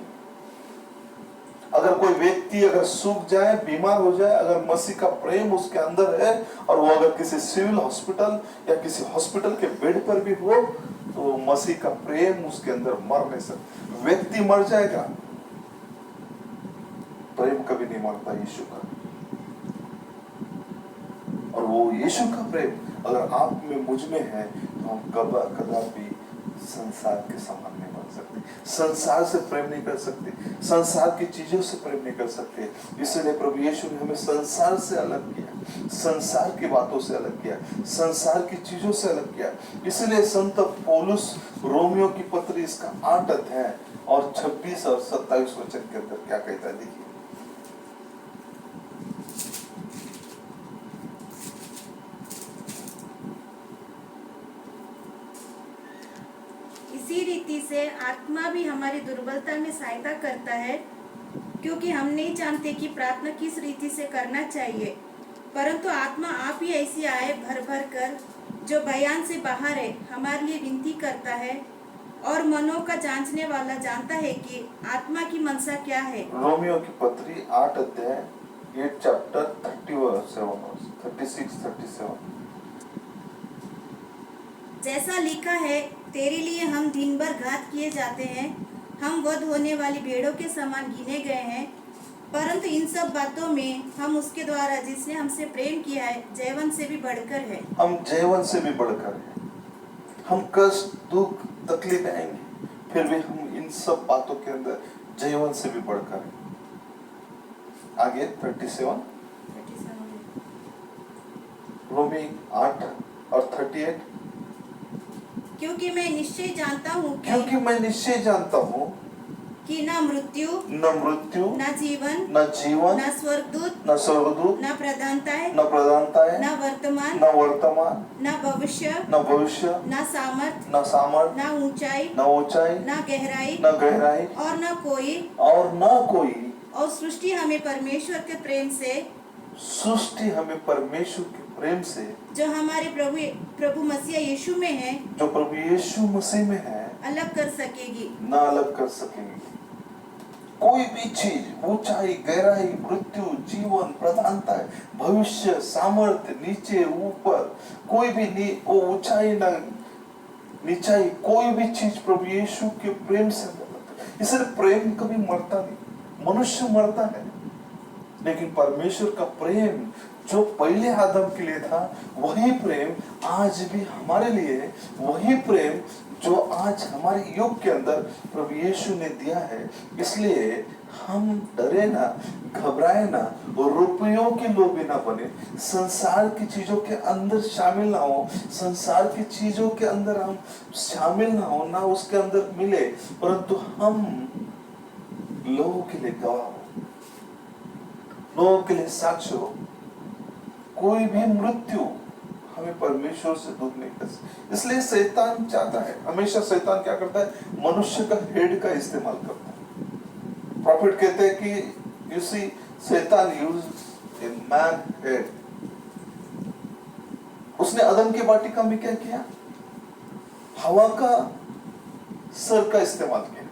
S1: अगर कोई व्यक्ति अगर सूख जाए, बीमार हो जाए, अगर मसीह का प्रेम उसके अंदर है और वो अगर किसी सिविल हॉस्पिटल या किसी हॉस्पिटल के बेड पर भी हो, तो मसीह का प्रेम उसके अंदर मर नहीं सकता। व्यक्ति मर जाएगा, प्रेम कभी नहीं मरता यीशु का। और वो यीशु का प्रेम अगर आप में, मुझ में है, तो हम कदापि संसार के समान नहीं बन सकते, संसार से प्रेम नहीं कर सकते, संसार की चीजों से प्रेम नहीं कर सकते। इसलिए प्रभु यीशु ने हमें संसार से अलग किया, संसार की बातों से अलग किया, संसार की चीजों से अलग किया। इसलिए संत पौलुस रोमियो की पत्री इसका 8 अध्याय और 26 और 27 वचन के अंदर क्या कहता है, देखिए।
S2: इसी रीति से आत्मा भी हमारी दुर्बलता में सहायता करता है, क्योंकि हम नहीं जानते कि प्रार्थना किस रीति से करना चाहिए, परंतु आत्मा आप ही ऐसी आए भर भर कर, जो बयान से बाहर है, हमारे लिए विनती करता है। और मनों का जांचने वाला जानता है कि आत्मा की मनसा क्या है।
S1: रोमियो की पत्री 8 अध्याय 8 चैप्टर 36-37।
S2: जैसा लिखा है, तेरे लिए हम दिन भर घात किए जाते हैं, हम वध होने वाली भेड़ों के समान गिने गए हैं, परंतु इन सब बातों में हम उसके द्वारा जिसने हमसे प्रेम किया है जयवन से भी बढ़कर है। हम
S1: जयवन से भी बढ़कर है। हम कष्ट, दुख, तकलीफ आएंगे, फिर भी हम इन सब बातों के अंदर जयवन से भी बढ़कर है। आगे 37 रोमी 8 और 38।
S2: क्योंकि मैं निश्चय जानता हूँ कि न मृत्यु, न जीवन, न स्वर्गदूत, न प्रधानताएं, न वर्तमान, न भविष्य, न सामर्थ, न ऊंचाई, न गहराई, और न कोई और सृष्टि हमें परमेश्वर के प्रेम से जो हमारे प्रभु मसीह यीशु में है, अलग कर सकेगी।
S1: ना अलग कर सकेंगे। कोई भी चीज, ऊंचाई, गहराई, मृत्यु, जीवन, प्रधानता, भविष्य, सामर्थ्य, नीचे ऊपर, कोई भी वो ऊंचाई ना नीचाई, कोई भी चीज प्रभु यीशु के प्रेम से मिलता है। इसलिए प्रेम कभी मरता नहीं। मनुष्य मरता है, लेकिन परमेश्वर का प्रेम जो पहले आदम के लिए था, वही प्रेम आज भी हमारे लिए, वही प्रेम जो आज हमारे युग के अंदर प्रभु यीशु ने दिया है। इसलिए हम डरे ना, घबराए ना, और रुपयों के लोभी ना बने, संसार की चीजों के अंदर शामिल ना हो, संसार की चीजों के अंदर हम शामिल ना हो, ना उसके अंदर मिले, परंतु हम लोगों के लिए गवाह हो, लोगों के लिए साक्ष्य हो। कोई भी मृत्यु हमें परमेश्वर से दूर नहीं कर सकती। इसलिए शैतान चाहता है, हमेशा शैतान क्या करता है, मनुष्य का हेड का इस्तेमाल करता है। प्रॉफिट कहते हैं कि यू सी शैतान यूज ए मैन हेड। उसने अदम की वाटिका में क्या किया, हवा का सर का इस्तेमाल किया,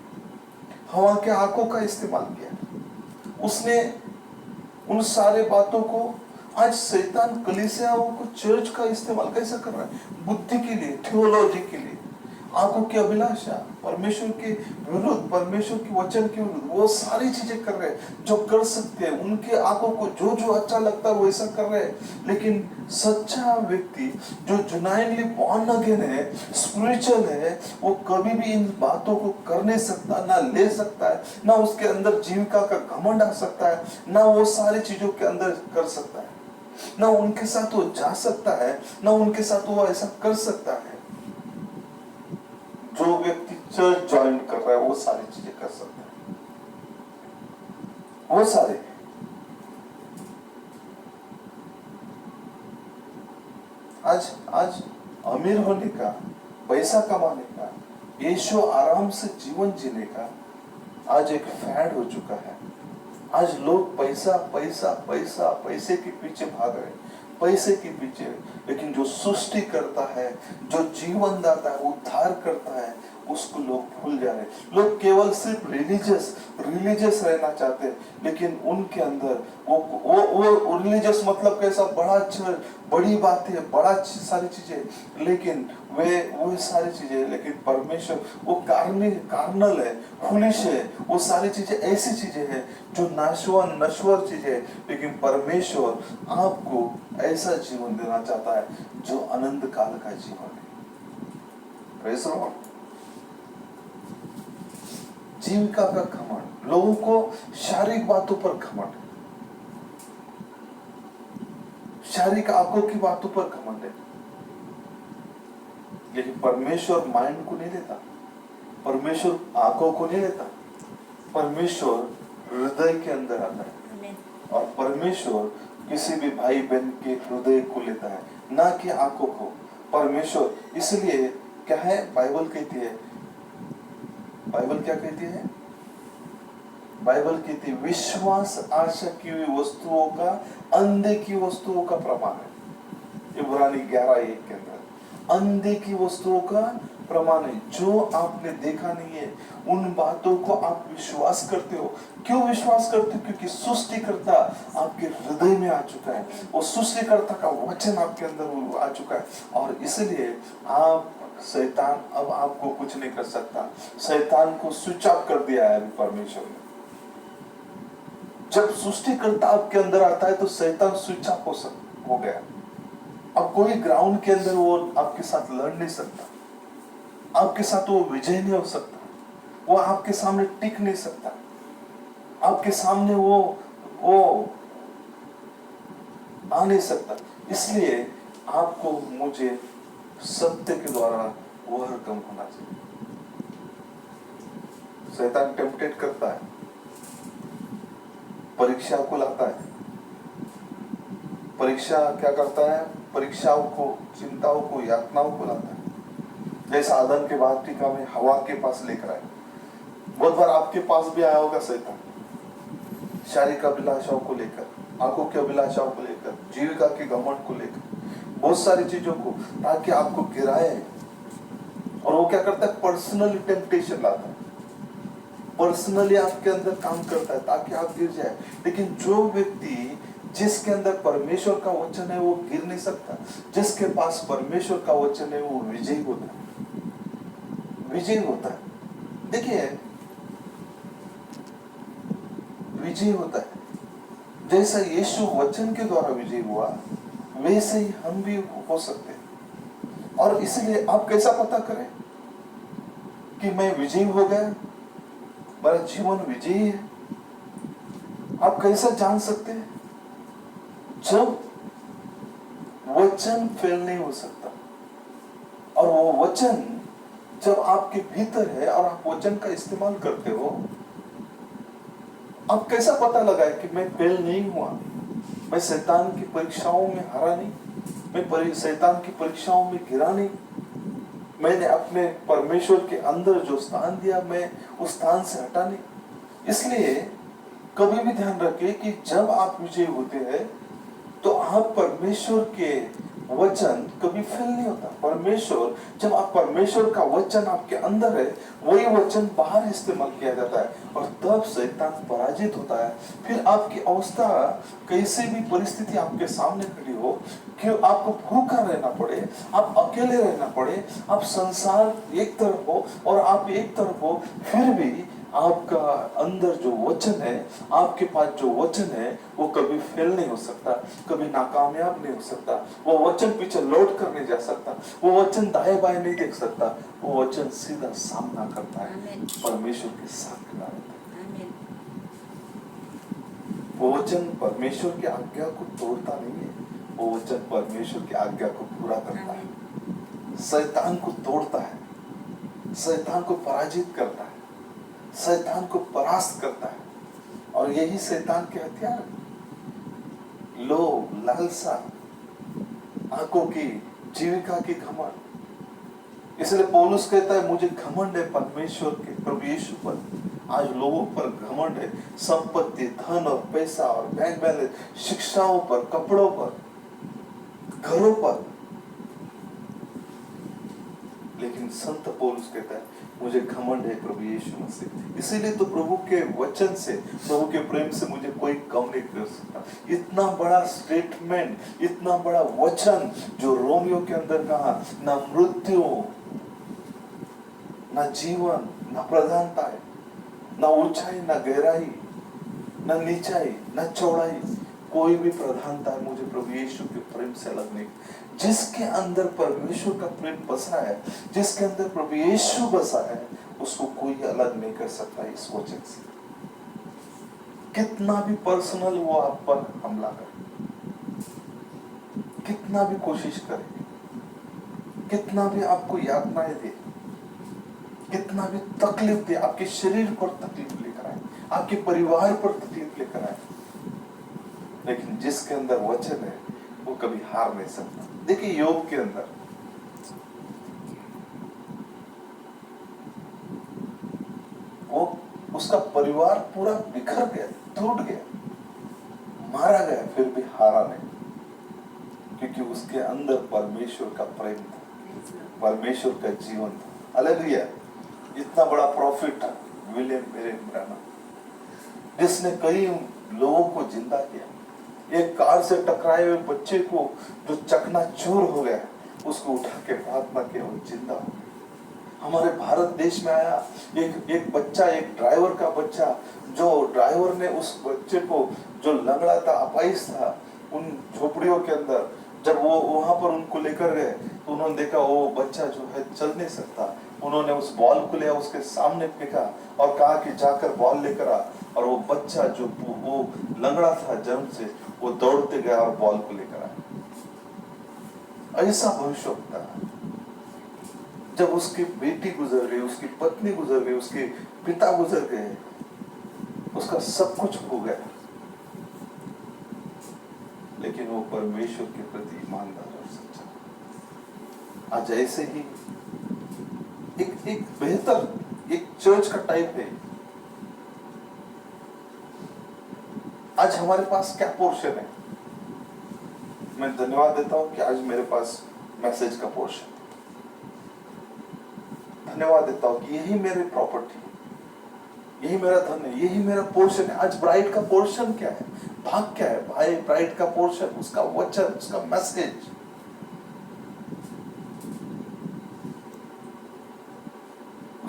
S1: हवा के आंखों का इस्तेमाल किया। उसने उन सारे बातों को, आज शैतान कलीसियाओं को, चर्च का इस्तेमाल कैसे कर रहा है, बुद्धि के लिए, थियोलॉजी के लिए, आंखों की अभिलाषा, परमेश्वर के विरुद्ध, परमेश्वर के वचन के विरुद्ध, वो सारी चीजें कर रहे हैं जो कर सकते हैं। उनके आंखों को जो जो अच्छा लगता है वो ऐसा कर रहे हैं। लेकिन सच्चा व्यक्ति जो जुनाइनली बॉर्न अगेन है, स्पिरिचुअल है, वो कभी भी इन बातों को कर नहीं सकता, ना ले सकता है, ना उसके अंदर जीविका का घमंड आ सकता है, ना वो सारी चीजों के अंदर कर सकता है, ना उनके साथ वो जा सकता है, ना उनके साथ वो ऐसा कर सकता है। जो व्यक्ति चर्च ज्वाइन कर रहा है वो सारी चीजें कर सकता है, वो सारे। आज अमीर होने का, पैसा कमाने का, ऐशो आराम से जीवन जीने का आज एक फैड हो चुका है। आज लोग पैसा पैसा पैसा पैसे के पीछे भाग रहे हैं, पैसे के पीछे। लेकिन जो सृष्टि करता है, जो जीवन दाता है, उद्धार करता है, उसको लोग भूल जा रहे हैं। लोग केवल सिर्फ रिलीजियस रहना चाहते हैं, लेकिन उनके अंदर वो रिलीजियस मतलब कैसा, बड़ा चर्च, बड़ी बातें, बड़ा सारी चीजें, लेकिन वो सारी चीजें, लेकिन परमेश्वर वो कार्नल है, फुलिश है। वो सारी चीजें ऐसी चीजें हैं जो नश्वर चीजें है, लेकिन परमेश्वर आपको ऐसा जीवन देना चाहता है जो अनंत काल का जीवन है। Praise Lord. जीविका का घमंड, लोगों को शारीरिक बातों पर घमंड है, शारीरिक आंखों की बातों पर घमंड है, लेकिन परमेश्वर माइंड को नहीं लेता, परमेश्वर आंखों को नहीं लेता, परमेश्वर हृदय के अंदर आता है। और परमेश्वर किसी भी भाई बहन के हृदय को लेता है, ना कि आंखों को। परमेश्वर इसलिए क्या है, बाइबल कहती है, बाइबल क्या कहती है, बाइबल कहती है विश्वास आशा की हुई वस्तुओं का अंधे की वस्तुओं का प्रमाण है। इब्रानी 11:1 के अंदर अंधे की वस्तुओं का प्रमाण है। जो आपने देखा नहीं है उन बातों को आप विश्वास करते हो। क्यों विश्वास करते हो? क्योंकि सृष्टिकर्ता आपके हृदय में आ चुका है, वो सृष्टिकर्ता का वचन आपके अंदर आ चुका है। और इसलिए आप, शैतान अब आपको कुछ नहीं कर सकता। शैतान को स्विच ऑफ कर दिया है परमेश्वर ने। जब सृष्टिकर्ता आपके अंदर आता है तो शैतान स्विच ऑफ हो गया। अब कोई ग्राउंड के अंदर वो आपके साथ लड़ नहीं सकता, आपके साथ वो विजय नहीं हो सकता, वो आपके सामने टिक नहीं सकता, आपके सामने वो आ नहीं सकता। इसलिए आपको मुझे सत्य के द्वारा ओवरकम होना चाहिए। शैतान टेम्पटेट करता है, परीक्षा को लाता है। परीक्षा क्या करता है? परीक्षाओं को, चिंताओं को, यातनाओं को लाता है। जैसा आदम के वाटिका में हवा के पास लेकर आए, बहुत बार आपके पास भी आया होगा शैतान, शारीरिक अभिलाषाओं को लेकर, आंखों की अभिलाषाओं को लेकर, जीविका के घमंड को लेकर, बहुत सारी चीजों को, ताकि आपको गिराए। और वो क्या करता है? पर्सनली टेम्पटेशन लाता है, पर्सनली आपके अंदर काम करता है ताकि आप गिर जाए। लेकिन जो व्यक्ति, जिसके अंदर परमेश्वर का वचन है, वो गिर नहीं सकता। जिसके पास परमेश्वर का वचन है वो विजयी होता है, विजयी होता है। देखिए, विजयी होता है। जैसा यीशु वचन के द्वारा विजयी हुआ, वैसे ही हम भी हो सकते हैं। और इसलिए आप कैसा पता करें कि मैं विजयी हो गया, मेरा जीवन विजयी है? आप कैसा जान सकते हैं? जब वचन फेल नहीं हो सकता, और वो वचन जब आपके भीतर है और आप वचन का इस्तेमाल करते हो, आप कैसा पता लगाए कि मैं फेल नहीं हुआ, मैं शैतान की परीक्षाओं में हारा नहीं, मैं शैतान की परीक्षाओं में गिरा नहीं, मैंने अपने परमेश्वर के अंदर जो स्थान दिया मैं उस स्थान से हटा नहीं। इसलिए कभी भी ध्यान रखिए कि जब आप विजयी होते हैं तो आप परमेश्वर के वचन कभी फेल नहीं होता। परमेश्वर, जब आप परमेश्वर का वचन आपके अंदर है, वही वचन बाहर इस्तेमाल किया जाता है और तब शैतान पराजित होता है। फिर आपकी अवस्था, कैसे भी परिस्थिति आपके सामने खड़ी हो, कि आपको भूखा रहना पड़े, आप अकेले रहना पड़े, आप संसार एक तरफ हो और आप एक तरफ हो, फिर भी आपका अंदर जो वचन है, आपके पास जो वचन है, वो कभी फेल नहीं हो सकता, कभी नाकामयाब नहीं हो सकता। वो वचन पीछे लौट कर नहीं जा सकता, वो वचन दाएं बाएं नहीं देख सकता, वो वचन सीधा सामना करता है, परमेश्वर के साथ खड़ा रहता है। वो वचन परमेश्वर की आज्ञा को तोड़ता नहीं है, वो वचन परमेश्वर की आज्ञा को पूरा करता है। शैतान को तोड़ता है, शैतान को पराजित करता है, शैतान को परास्त करता है। और यही शैतान के हथियार है। लोभ, लालसा, आंखों की, जीविका की घमंड। इसलिए पौलुस कहता है मुझे घमंड है परमेश्वर के, प्रभु यीशु पर। आज लोगों पर घमंड है, संपत्ति, धन और पैसा और बैंक बैलेंस, शिक्षाओं पर, कपड़ों पर, घरों पर। लेकिन संत पौलुस कहता है मुझे घमंड है प्रभु यीशु मसीह। इसीलिए तो प्रभु के वचन से, प्रभु के प्रेम से मुझे कोई कम नहीं कर सकता। इतना बड़ा स्टेटमेंट, इतना बड़ा वचन जो रोमियो के अंदर कहा, ना मृत्यु, ना जीवन, ना प्रधानता है, ना ऊंचाई, ना गहराई, ना नीचाई, ना चौड़ाई, कोई भी प्रधानता है मुझे प्रभु यीशु के प्रेम से अलग नहीं। जिसके अंदर परमेश्वर का प्रेम बसा है, जिसके अंदर प्रभु यीशु बसा है, उसको कोई अलग नहीं कर सकता इस वचन से। कितना भी पर्सनल वो आप पर हमला करे, कितना भी कोशिश करे, कितना भी आपको यातनाएं दे, कितना भी तकलीफ दे, आपके शरीर पर तकलीफ लेकर आए, आपके परिवार पर तकलीफ लेकर आए, लेकिन जिसके अंदर वचन है वो कभी हार नहीं सकता। देखिए योग के अंदर वो उसका परिवार पूरा बिखर गया, टूट गया, मारा गया, फिर भी हारा नहीं, क्योंकि उसके अंदर परमेश्वर का प्रेम था, परमेश्वर का जीवन था। हालेलुया। इतना बड़ा प्रॉफिट था विलियम मेरियम ब्रैनम, जिसने कई लोगों को जिंदा किया। एक कार से टकराए हुए बच्चे को जो चकनाचूर हो गया, उसको उठा के प्रार्थना किया, वो जिंदा हो गया। हमारे भारत देश में आया एक बच्चा, एक ड्राइवर का बच्चा, जो ड्राइवर ने उस बच्चे को जो लंगड़ा था, अपाहिज था, उन झोपड़ियों के अंदर जब वो वहां पर उनको लेकर गए तो उन्होंने देखा वो बच्चा जो है चल नहीं सकता। उन्होंने उस बॉल को लिया, उसके सामने फेंका और कहा कि जाकर बॉल लेकर आ, और वो बच्चा जो वो लंगड़ा था जन्म से, वो दौड़ते गया और बॉल को लेकर आया। ऐसा भविष्य होता है। जब उसकी बेटी गुजर गई, उसकी पत्नी गुजर गई, उसके पिता गुजर गए, उसका सब कुछ हो गया, लेकिन वो परमेश्वर के प्रति ईमानदार और सच्चा। आज ऐसे ही एक बेहतर एक चर्च का टाइप है। आज हमारे पास क्या पोर्शन है? मैं धन्यवाद देता हूं कि आज मेरे पास मैसेज का पोर्शन, धन्यवाद देता हूं कि यही मेरी प्रॉपर्टी, यही मेरा धन है, यही मेरा पोर्शन है। आज ब्राइड का पोर्शन क्या है, भाग क्या है? भाई ब्राइड का पोर्शन, उसका वचन, उसका मैसेज।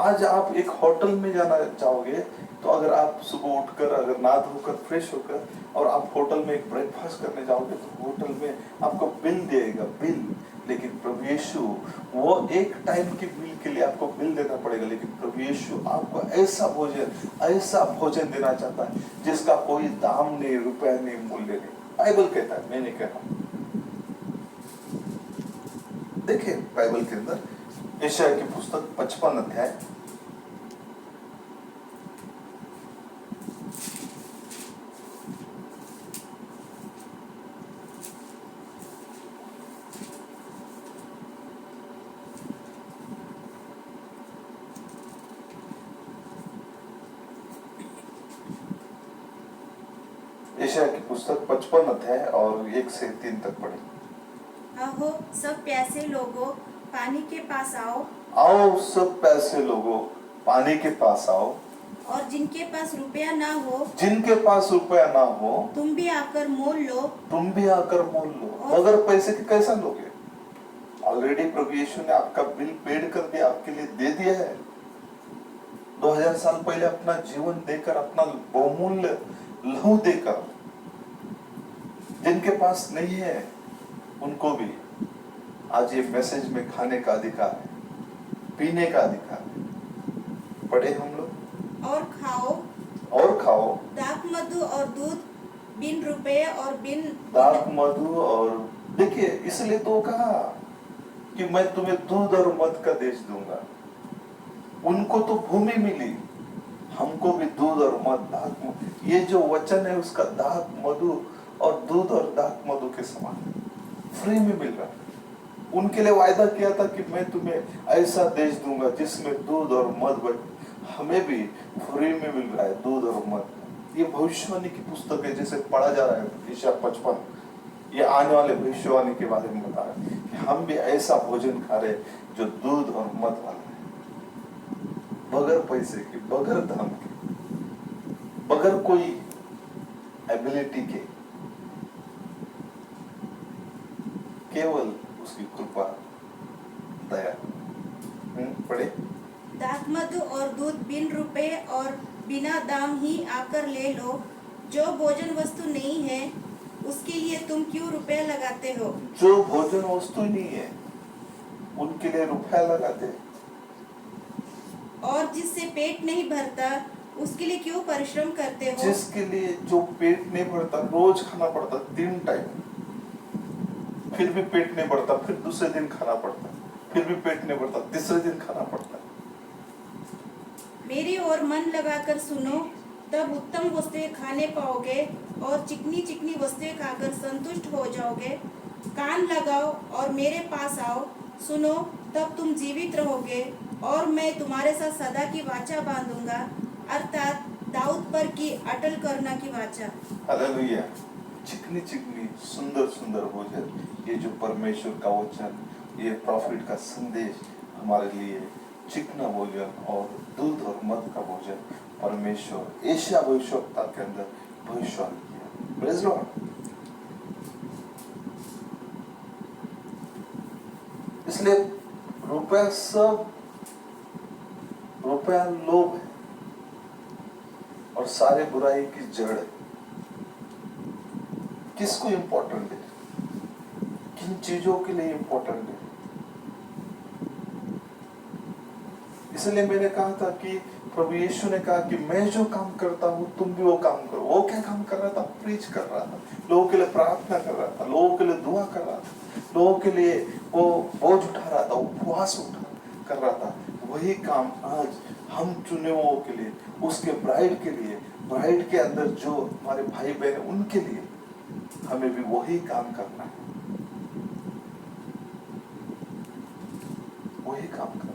S1: आज आप एक होटल में जाना चाहोगे तो अगर आप सुबह उठकर, अगर नहा धोकर फ्रेश होकर और आप होटल में एक ब्रेकफास्ट करने जाओगे तो होटल में आपको बिल देगा, बिल। लेकिन प्रभु यीशु वो एक टाइम की बिल के लिए आपको बिल देना पड़ेगा, लेकिन प्रभु यीशु आपको ऐसा भोजन देना चाहता है जिसका कोई दाम नहीं, रुपया नहीं, मूल्य नहीं। बाइबल कहता है, मैं नहीं कह रहा। देखिए बाइबल के अंदर यशायाह की पुस्तक 55 अध्याय, यशायाह की पुस्तक 55 अध्याय और 1 से 3 तक पढ़े।
S2: आहो सब प्यासे लोगों, पानी के पास आओ।
S1: आओ सब प्यासे लोगों, पानी के पास आओ।
S2: और जिनके पास रुपया ना हो,
S1: जिनके पास रुपया ना हो,
S2: तुम भी आकर मोल लो।
S1: तुम भी आकर मोल लो। बगैर पैसे के कैसा लोगे? ऑलरेडी प्रभु यीशु ने आपका बिल पेड कर दिया, आपके लिए दे दिया है। 2000 साल पहले अपना जीवन देकर, अपना बहुमूल्य लहू देकर। जिनके पास नहीं है उनको भी आज ये मैसेज में खाने का अधिकार है, पीने का अधिकार है। पढ़े हम लोग।
S2: और खाओ
S1: दाख
S2: मधु और दूध, बिन रुपये और बिन
S1: दाख मधु। और देखिए इसलिए तो कहा कि मैं तुम्हें दूध और मध का देश दूंगा। उनको तो भूमि मिली, हमको भी दूध और मध, दाख। ये जो वचन है उसका दाख मधु और दूध और दाख मधु के समान फ्री में मिल रहा है। उनके लिए वायदा किया था कि मैं तुम्हें ऐसा देश दूंगा जिसमें दूध और मध बट, हमें भी फ्री में मिल रहा है दूध और मध। ये भविष्यवाणी की पुस्तक है जिसे पढ़ा जा रहा है यशायाह 55। ये आने वाले भविष्यवाणी के बारे में बता रहा है कि हम भी ऐसा भोजन खा रहे जो दूध और मध वाला है, बगैर पैसे के, बगैर धन के, बगैर कोई एबिलिटी के, केवल उसकी कृपा, दया। पढ़े।
S2: दाख मधु और दूध बिन रुपये और बिना दाम ही आकर ले लो। जो भोजन वस्तु नहीं है उसके लिए तुम क्यों रुपए लगाते हो?
S1: जो भोजन वस्तु नहीं है उनके लिए रुपया लगाते हैं।
S2: और जिससे पेट नहीं भरता उसके लिए क्यों परिश्रम करते हो?
S1: जिसके लिए जो पेट नहीं भरता, रोज खाना पड़ता 3 टाइम, फिर भी पेट नहीं भरता, फिर दूसरे दिन खाना पड़ता, फिर भी पेट नहीं भरता, तीसरे दिन खाना पड़ता।
S2: मेरी ओर मन लगाकर सुनो, तब उत्तम वस्तुएं खाने पाओगे और चिकनी चिकनी वस्तुएं खाकर संतुष्ट हो जाओगे। कान लगाओ और मेरे पास आओ, सुनो, तब तुम जीवित रहोगे और मैं तुम्हारे साथ सदा की वाचा बांधूंगा, अर्थात दाऊद पर की अटल करुणा की वाचा।
S1: हालेलुया। चिकनी चिकनी सुंदर सुंदर भोजन, ये जो परमेश्वर का वचन, ये प्रॉफिट का संदेश हमारे लिए चिकना भोजन और दूध और मध का भोजन परमेश्वर एशिया भविष्यवक्ता के अंदर भविष्यवाणी किया। Praise Lord. इसलिए रुपया सब रुपया लोभ है और सारे बुराई की जड़ है। किसको इंपॉर्टेंट है? किन चीजों के लिए इंपॉर्टेंट है? इसलिए मैंने कहा था कि प्रभु यीशु ने कहा कि मैं जो काम करता हूं तुम भी वो काम करो। वो क्या काम कर रहा था? प्रीच कर रहा था, लोगों के लिए प्रार्थना कर रहा था, लोगों के लिए दुआ कर रहा था, लोगों के लिए वो बोझ उठा रहा था, उपवास कर रहा था। वही काम आज हम चुने हुओं के लिए, उसके ब्राइड के लिए, ब्राइड के अंदर जो हमारे भाई बहन उनके लिए हमें भी वही काम करना है, वही काम करना है।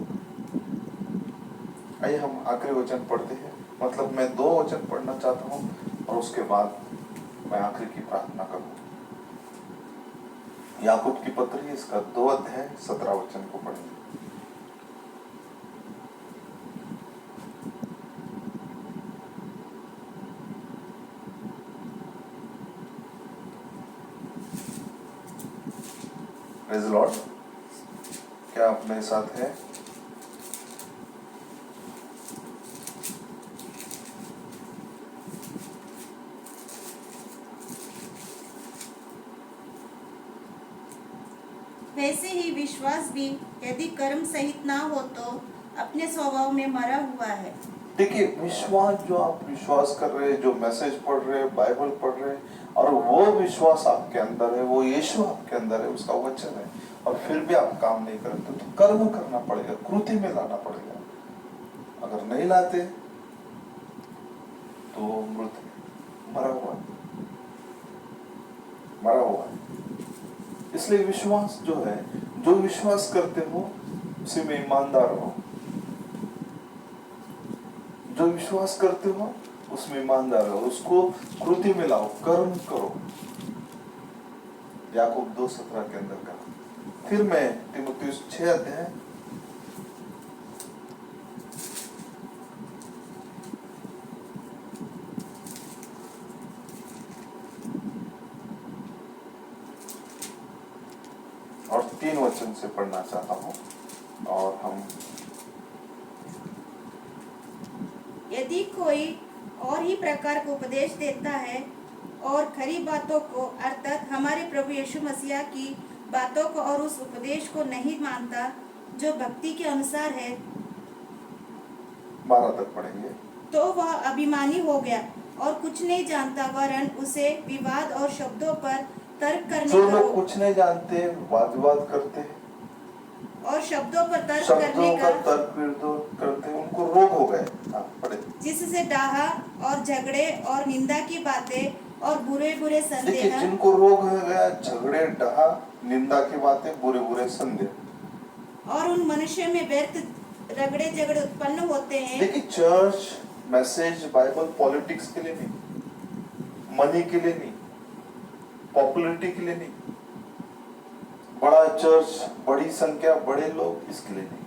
S1: आइए हम आखिरी वचन पढ़ते हैं। मतलब मैं 2 वचन पढ़ना चाहता हूं और उसके बाद मैं आखिरी की प्रार्थना करूंगा। याकूब की पत्री इसका 2 अध्याय 17 वचन को पढ़ेंगे। Praise the Lord. क्या आप मेरे साथ है?
S2: वैसे ही विश्वास भी यदि कर्म सहित ना हो तो अपने स्वभाव में मरा हुआ है।
S1: देखिए, विश्वास जो आप विश्वास कर रहे हैं, जो मैसेज पढ़ रहे हैं, बाइबल पढ़ रहे हैं, और वो विश्वास आपके अंदर है, वो यीशु आपके अंदर है, उसका वचन है, और फिर भी आप काम नहीं करते तो कर्म करना पड़ेगा, कृति में लाना पड़ेगा। अगर नहीं लाते तो मृत मरा हुआ है। इसलिए विश्वास जो है, जो विश्वास करते हो उसी में ईमानदार हो। जो विश्वास करते हो उसमें ईमानदार हो, उसको कृति में लाओ, कर्म करो। याकूब 2:17 के अंदर कहा। फिर मैं तीमुथियुस 6 अध्याय और 3 वचन से पढ़ना चाहता हूँ। और हम
S2: यदि कोई और ही प्रकार का उपदेश देता है और खरी बातों को, अर्थात हमारे प्रभु यीशु मसीह की बातों को और उस उपदेश को नहीं मानता जो भक्ति के अनुसार है,
S1: 12 तक पढ़ेंगे।
S2: तो वह अभिमानी हो गया और कुछ नहीं जानता, वरन उसे विवाद और शब्दों पर तर्क करने
S1: जो
S2: का
S1: लोग कुछ नहीं जानते वाद विवाद करते हैं
S2: और शब्दों पर तर्क
S1: शब्दों
S2: करने
S1: का
S2: का,
S1: तर्क विरोध करते हैं, उनको रोग हो गए। पढ़े।
S2: जिससे डाहा और झगड़े और निंदा की बातें और बुरे बुरे
S1: देखिए,
S2: संदेह,
S1: जिनको रोग हो गया, झगड़े, डहा, निंदा की बातें, बुरे बुरे संदेह,
S2: और उन मनुष्य में व्यर्थ रगड़े झगड़े उत्पन्न होते हैं।
S1: देखिए, चर्च मैसेज बाइबल पॉलिटिक्स के लिए नहीं, मनी के लिए नहीं, पॉपुलरिटी के लिए नहीं, बड़ा चर्च, बड़ी संख्या, बड़े लोग, इसके लिए नहीं।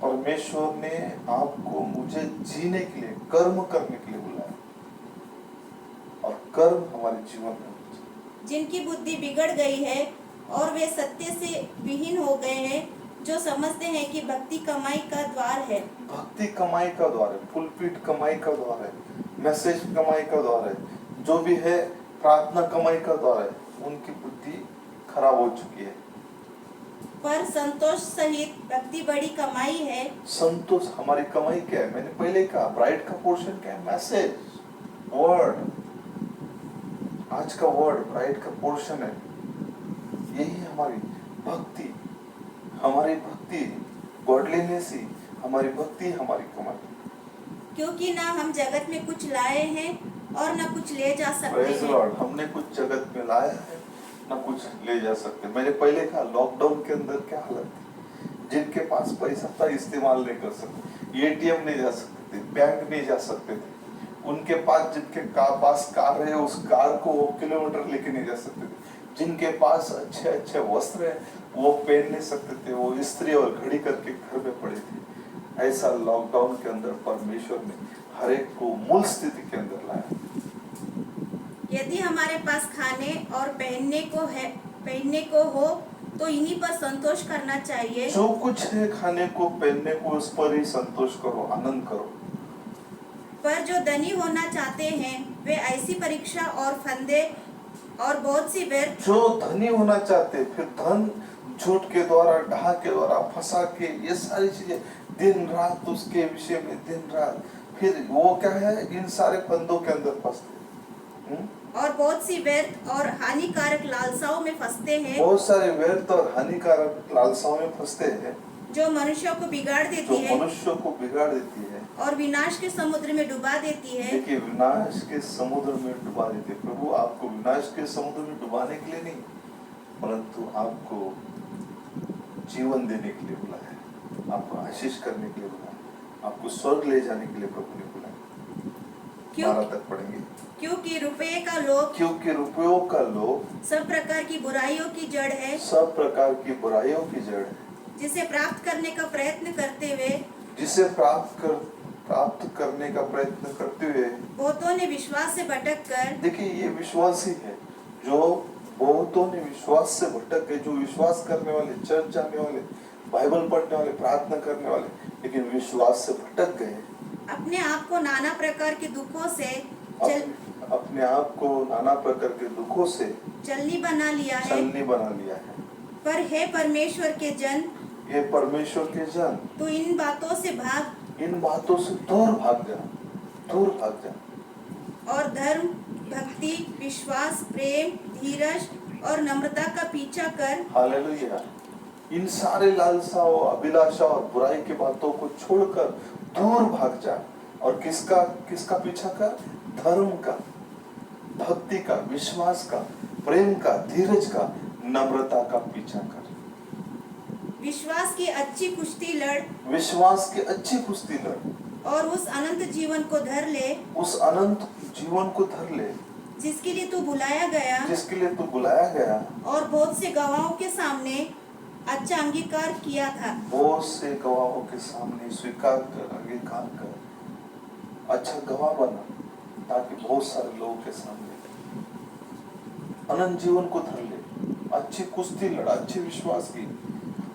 S1: परमेश्वर ने आपको मुझे जीने के लिए, कर्म करने के लिए बुलाया, और कर्म हमारे जीवन में,
S2: जिनकी बुद्धि बिगड़ गई है और वे सत्य से विहीन हो गए हैं, जो समझते हैं कि भक्ति कमाई का द्वार है।
S1: भक्ति कमाई का द्वार है, पुलपिट कमाई का द्वार है, मैसेज कमाई का द्वार है, जो भी है प्रार्थना कमाई का दौर है, उनकी बुद्धि खराब हो चुकी है।
S2: पर संतोष सहित भक्ति बड़ी कमाई है।
S1: संतोष हमारी कमाई क्या है? मैंने पहले कहा ब्राइड का पोर्शन क्या है? Message, word. आज का वर्ड ब्राइड का पोर्शन है। यही हमारी भक्ति, हमारी भक्ति, गॉडलीनेस ही हमारी भक्ति, हमारी कमाई।
S2: क्योंकि ना हम जगत में कुछ लाए हैं और ना कुछ ले जा सकते
S1: प्रेज
S2: हैं।
S1: लॉर्ड। हमने कुछ जगत में लाया है, ना कुछ ले जा सकते। मैंने पहले कहा लॉकडाउन के अंदर क्या हालत थी, जिनके पास पैसा था इस्तेमाल नहीं कर सकते, एटीएम नहीं जा सकते थे, बैंक नहीं जा सकते थे, उनके पास जिनके पास कार है उस कार को वो किलोमीटर लेके नहीं जा सकते थे, जिनके पास अच्छे अच्छे वस्त्र है वो पहन नहीं सकते थे, वो इस्त्री और घड़ी करके घर में पड़े थे। ऐसा लॉकडाउन के अंदर परमेश्वर ने हर एक को मूल स्थिति के अंदर लाया।
S2: यदि हमारे पास खाने और पहनने को हो तो इन्हीं पर संतोष करना चाहिए।
S1: जो कुछ है खाने को पहनने को उस पर ही संतोष करो, आनंद करो।
S2: पर जो धनी होना चाहते हैं वे ऐसी परीक्षा और फंदे और बहुत सी व्यर्थ
S1: जो धनी होना चाहते फिर धन झूठ के द्वारा, डाह के द्वारा, फंसा के, ये सारी चीजें दिन रात उसके विषय में दिन रात, फिर वो क्या है इन सारे फंदों के अंदर फंसते।
S2: और बहुत सी व्यर्थ और हानिकारक लालसाओं में फंसते हैं।
S1: बहुत सारे व्यर्थ और हानिकारक लालसाओं में फंसते हैं
S2: जो मनुष्यों को बिगाड़ देती
S1: जो
S2: है
S1: मनुष्यों को बिगाड़ देती है
S2: और विनाश के समुद्र में डुबा देती है।
S1: देखिए विनाश के समुद्र में डुबा देते। प्रभु आपको विनाश के समुद्र में डुबाने के लिए नहीं, परंतु आपको जीवन देने के लिए बुलाया है, आपको आशीष करने के लिए बुलाया है, आपको स्वर्ग ले जाने के लिए प्रभु ने बुलाया। 12 तक पढ़ेंगे।
S2: क्योंकि रुपये का लोभ,
S1: क्योंकि रुपयों का लोभ
S2: सब प्रकार की बुराइयों की जड़ है।
S1: सब प्रकार की बुराइयों की जड़ है।
S2: जिसे प्राप्त करने का प्रयत्न करते हुए
S1: जिसे प्राप्त करने का प्रयत्न करते हुए
S2: बहुतों ने विश्वास से भटक कर,
S1: देखिए ये विश्वास ही है, जो बहुतों ने विश्वास से भटक गए, जो विश्वास करने वाले, चर्च जाने वाले, बाइबल पढ़ने वाले, प्रार्थना करने वाले, लेकिन विश्वास से भटक गए।
S2: अपने आप को नाना प्रकार के दुखों से
S1: अपने आप को नाना प्रकार के दुखों से
S2: चलनी बना लिया है।
S1: पर
S2: हे परमेश्वर के जन,
S1: ये परमेश्वर के जन,
S2: तो इन बातों से
S1: इन बातों से दूर भाग जा
S2: और धर्म, भक्ति, विश्वास, प्रेम, धीरज और नम्रता का पीछा कर।
S1: हालेलुया। इन सारे लालसाओं, अभिलाषा और बुराई की बातों को छोड़कर दूर भाग जा और किसका पीछा कर? धर्म का, भक्ति का, विश्वास का, प्रेम का, धीरज का, नम्रता का पीछा कर।
S2: विश्वास की अच्छी कुश्ती लड़ और उस अनंत जीवन को धर ले जिसके लिए तू बुलाया गया
S1: और
S2: बहुत से गवाहों के सामने अच्छा अंगीकार किया था।
S1: बहुत से गवाहों के सामने स्वीकार कर, अंगीकार कर, अच्छा गवाह बना, ताकि बहुत सारे लोगों के सामने अनंत जीवन को धर ले। अच्छी कुश्ती लड़ा, अच्छे विश्वास की,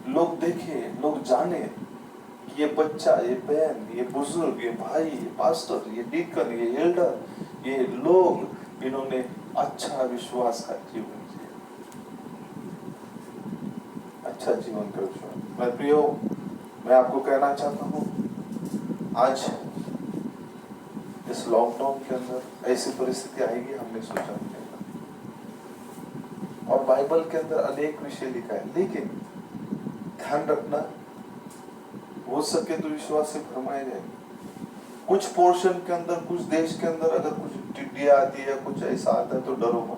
S1: लोग देखे, लोग जाने कि ये बच्चा, ये बहन, ये बुजुर्ग, ये भाई, ये पास्टर, ये डीकन, ये एल्डर, ये लोग, इन्होंने अच्छा विश्वास का जीवन जिया, अच्छा जीवन का विश्वास। मैं प्रियो, मैं आपको कहना चाहता हूँ, आज इस लॉकडाउन के अंदर ऐसी परिस्थिति आएगी हमने सोचा नहीं था, और बाइबल के अंदर अनेक विषय लिखा है, लेकिन ध्यान रखना, हो सके तो विश्वास से फरमाया जाए। कुछ पोर्शन के अंदर, कुछ देश के अंदर अगर कुछ टिड्डियां आती है, कुछ ऐसा आता है तो डरो मत।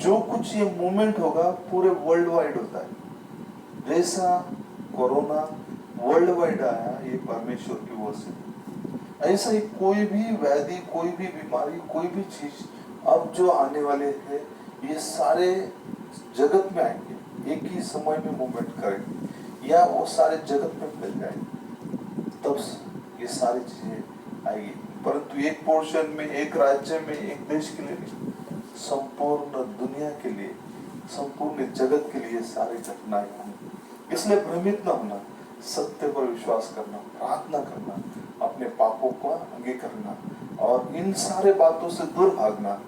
S1: जो कुछ ये मूवमेंट होगा पूरे वर्ल्ड वाइड होता है। जैसा कोरोना वर्ल्ड वाइड आया, ये परमेश्वर की ओर से, ऐसा ही कोई भी व्याधि, कोई भी बीमारी, कोई भी चीज अब जो आने वाले हैं, ये सारे जगत में आएंगे, एक ही समय में मूवमेंट करेंगे, या वो सारे जगत में फैल जाएंगे, तब ये सारी चीजें आएगी। परंतु एक पोर्शन में, एक राज्य में, एक देश के लिए नहीं, संपूर्ण दुनिया के लिए, संपूर्ण जगत के लिए सारी घटनाएं होंगी। इसलिए भ्रमित न होना, सत्य पर विश्वास करना, प्रार्थना करना, अपने पापों को अंगीकार करना और इन सारे बातों से दूर भागना,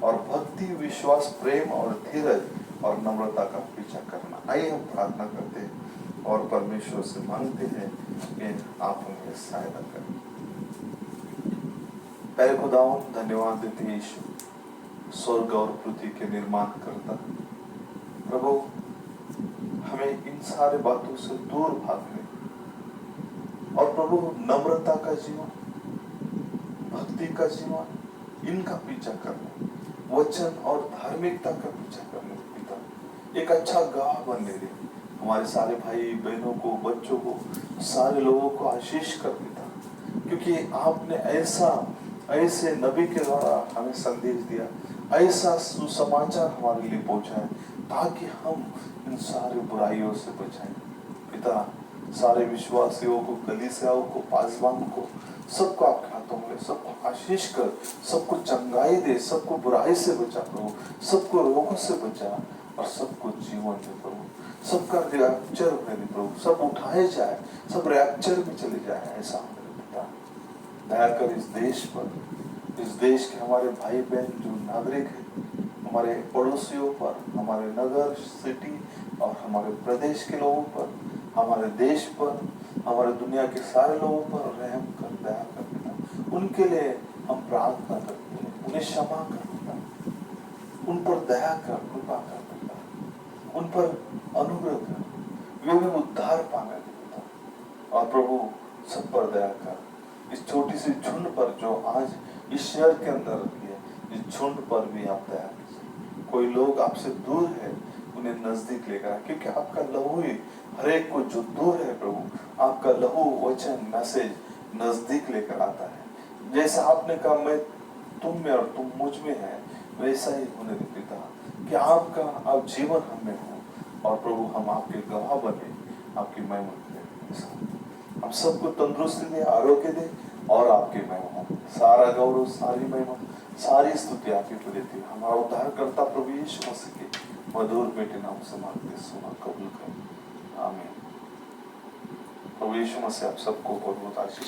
S1: और भक्ति, विश्वास, प्रेम और धीरज और नम्रता का पीछा करना। आइए हम प्रार्थना करते हैं और परमेश्वर से मांगते हैं कि आप हमें सहायता करें। पहले खुदावन धन्यवाद देते हैं यीशु, स्वर्ग और पृथ्वी के निर्माण करता प्रभु, हमें इन सारे बातों से दूर भागने और प्रभु नम्रता का जीवन, भक्ति का जीवन, इनका पीछा करने, वचन और धार्मिकता का पीछा करने पिता, एक अच्छा गवाह बनने दे। हमारे सारे भाई बहनों को, बच्चों को, सारे लोगों को आशीष कर पिता, क्योंकि आपने ऐसे नबी के द्वारा हमें संदेश दिया, ऐसा सुसमाचार हमारे लिए पहुंचा है ताकि हम इन सारी बुराइयों से बचाएं पिता। सारे विश्वासियों को, कलीसियाओं को, पासवान को, सबको आपके हाथों में, सबको आशीष कर, सबको चंगाई दे, सबको बुराई से बचा प्रभु, सबको रोगों से बचा और सबको जीवन दे प्रभु, सबका रैप्चर करे प्रभु, सब उठाए जाए, सब रैप्चर में चले जाए, ऐसा हमारे पिता दया कर इस देश पर, इस देश के हमारे भाई बहन जो नागरिक है, हमारे पड़ोसियों पर, हमारे नगर, सिटी और हमारे प्रदेश के लोगों पर, हमारे देश पर, हमारे दुनिया के सारे लोगों पर रहम कर, दया कर पिता। उनके लिए हम प्रार्थना करते हैं, उन्हें क्षमा कर पिता, उन पर दया कर, कृपा कर पिता, उन पर अनुग्रह कर, वे भी उद्धार पाने दे पिता। और प्रभु सब पर दया कर, इस छोटी सी झुंड पर जो आज इस शहर के अंदर रखी है, इस झुंड पर भी आप दया कीजिए। कोई लोग आपसे दूर है, उन्हें नजदीक लेकर आए, क्योंकि आपका लहू ही हर एक को जो दूर है प्रभु, आपका लहू, वचन, मैसेज नजदीक लेकर आता है। जैसा आपने कहा मैं तुम में और तुम मुझ में है, वैसा ही होने दे पिता, कि आपका अब जीवन हम में हो और प्रभु हम आपके गवाह बने, आपकी महिमा करें। हम सबको तंदुरुस्ती दे, आरोग्य दे और आपकी महिमा, सारा गौरव, सारी महिमा, सारी स्तुति आप ही को देती है। हमारा उद्धार करता प्रभु यीशु मसीह के मधुर बेटे नाम से मांगते, सुना, कबूल करें, आमीन। प्रभु यीशु मसीह आप सबको बहुत बहुत आशीष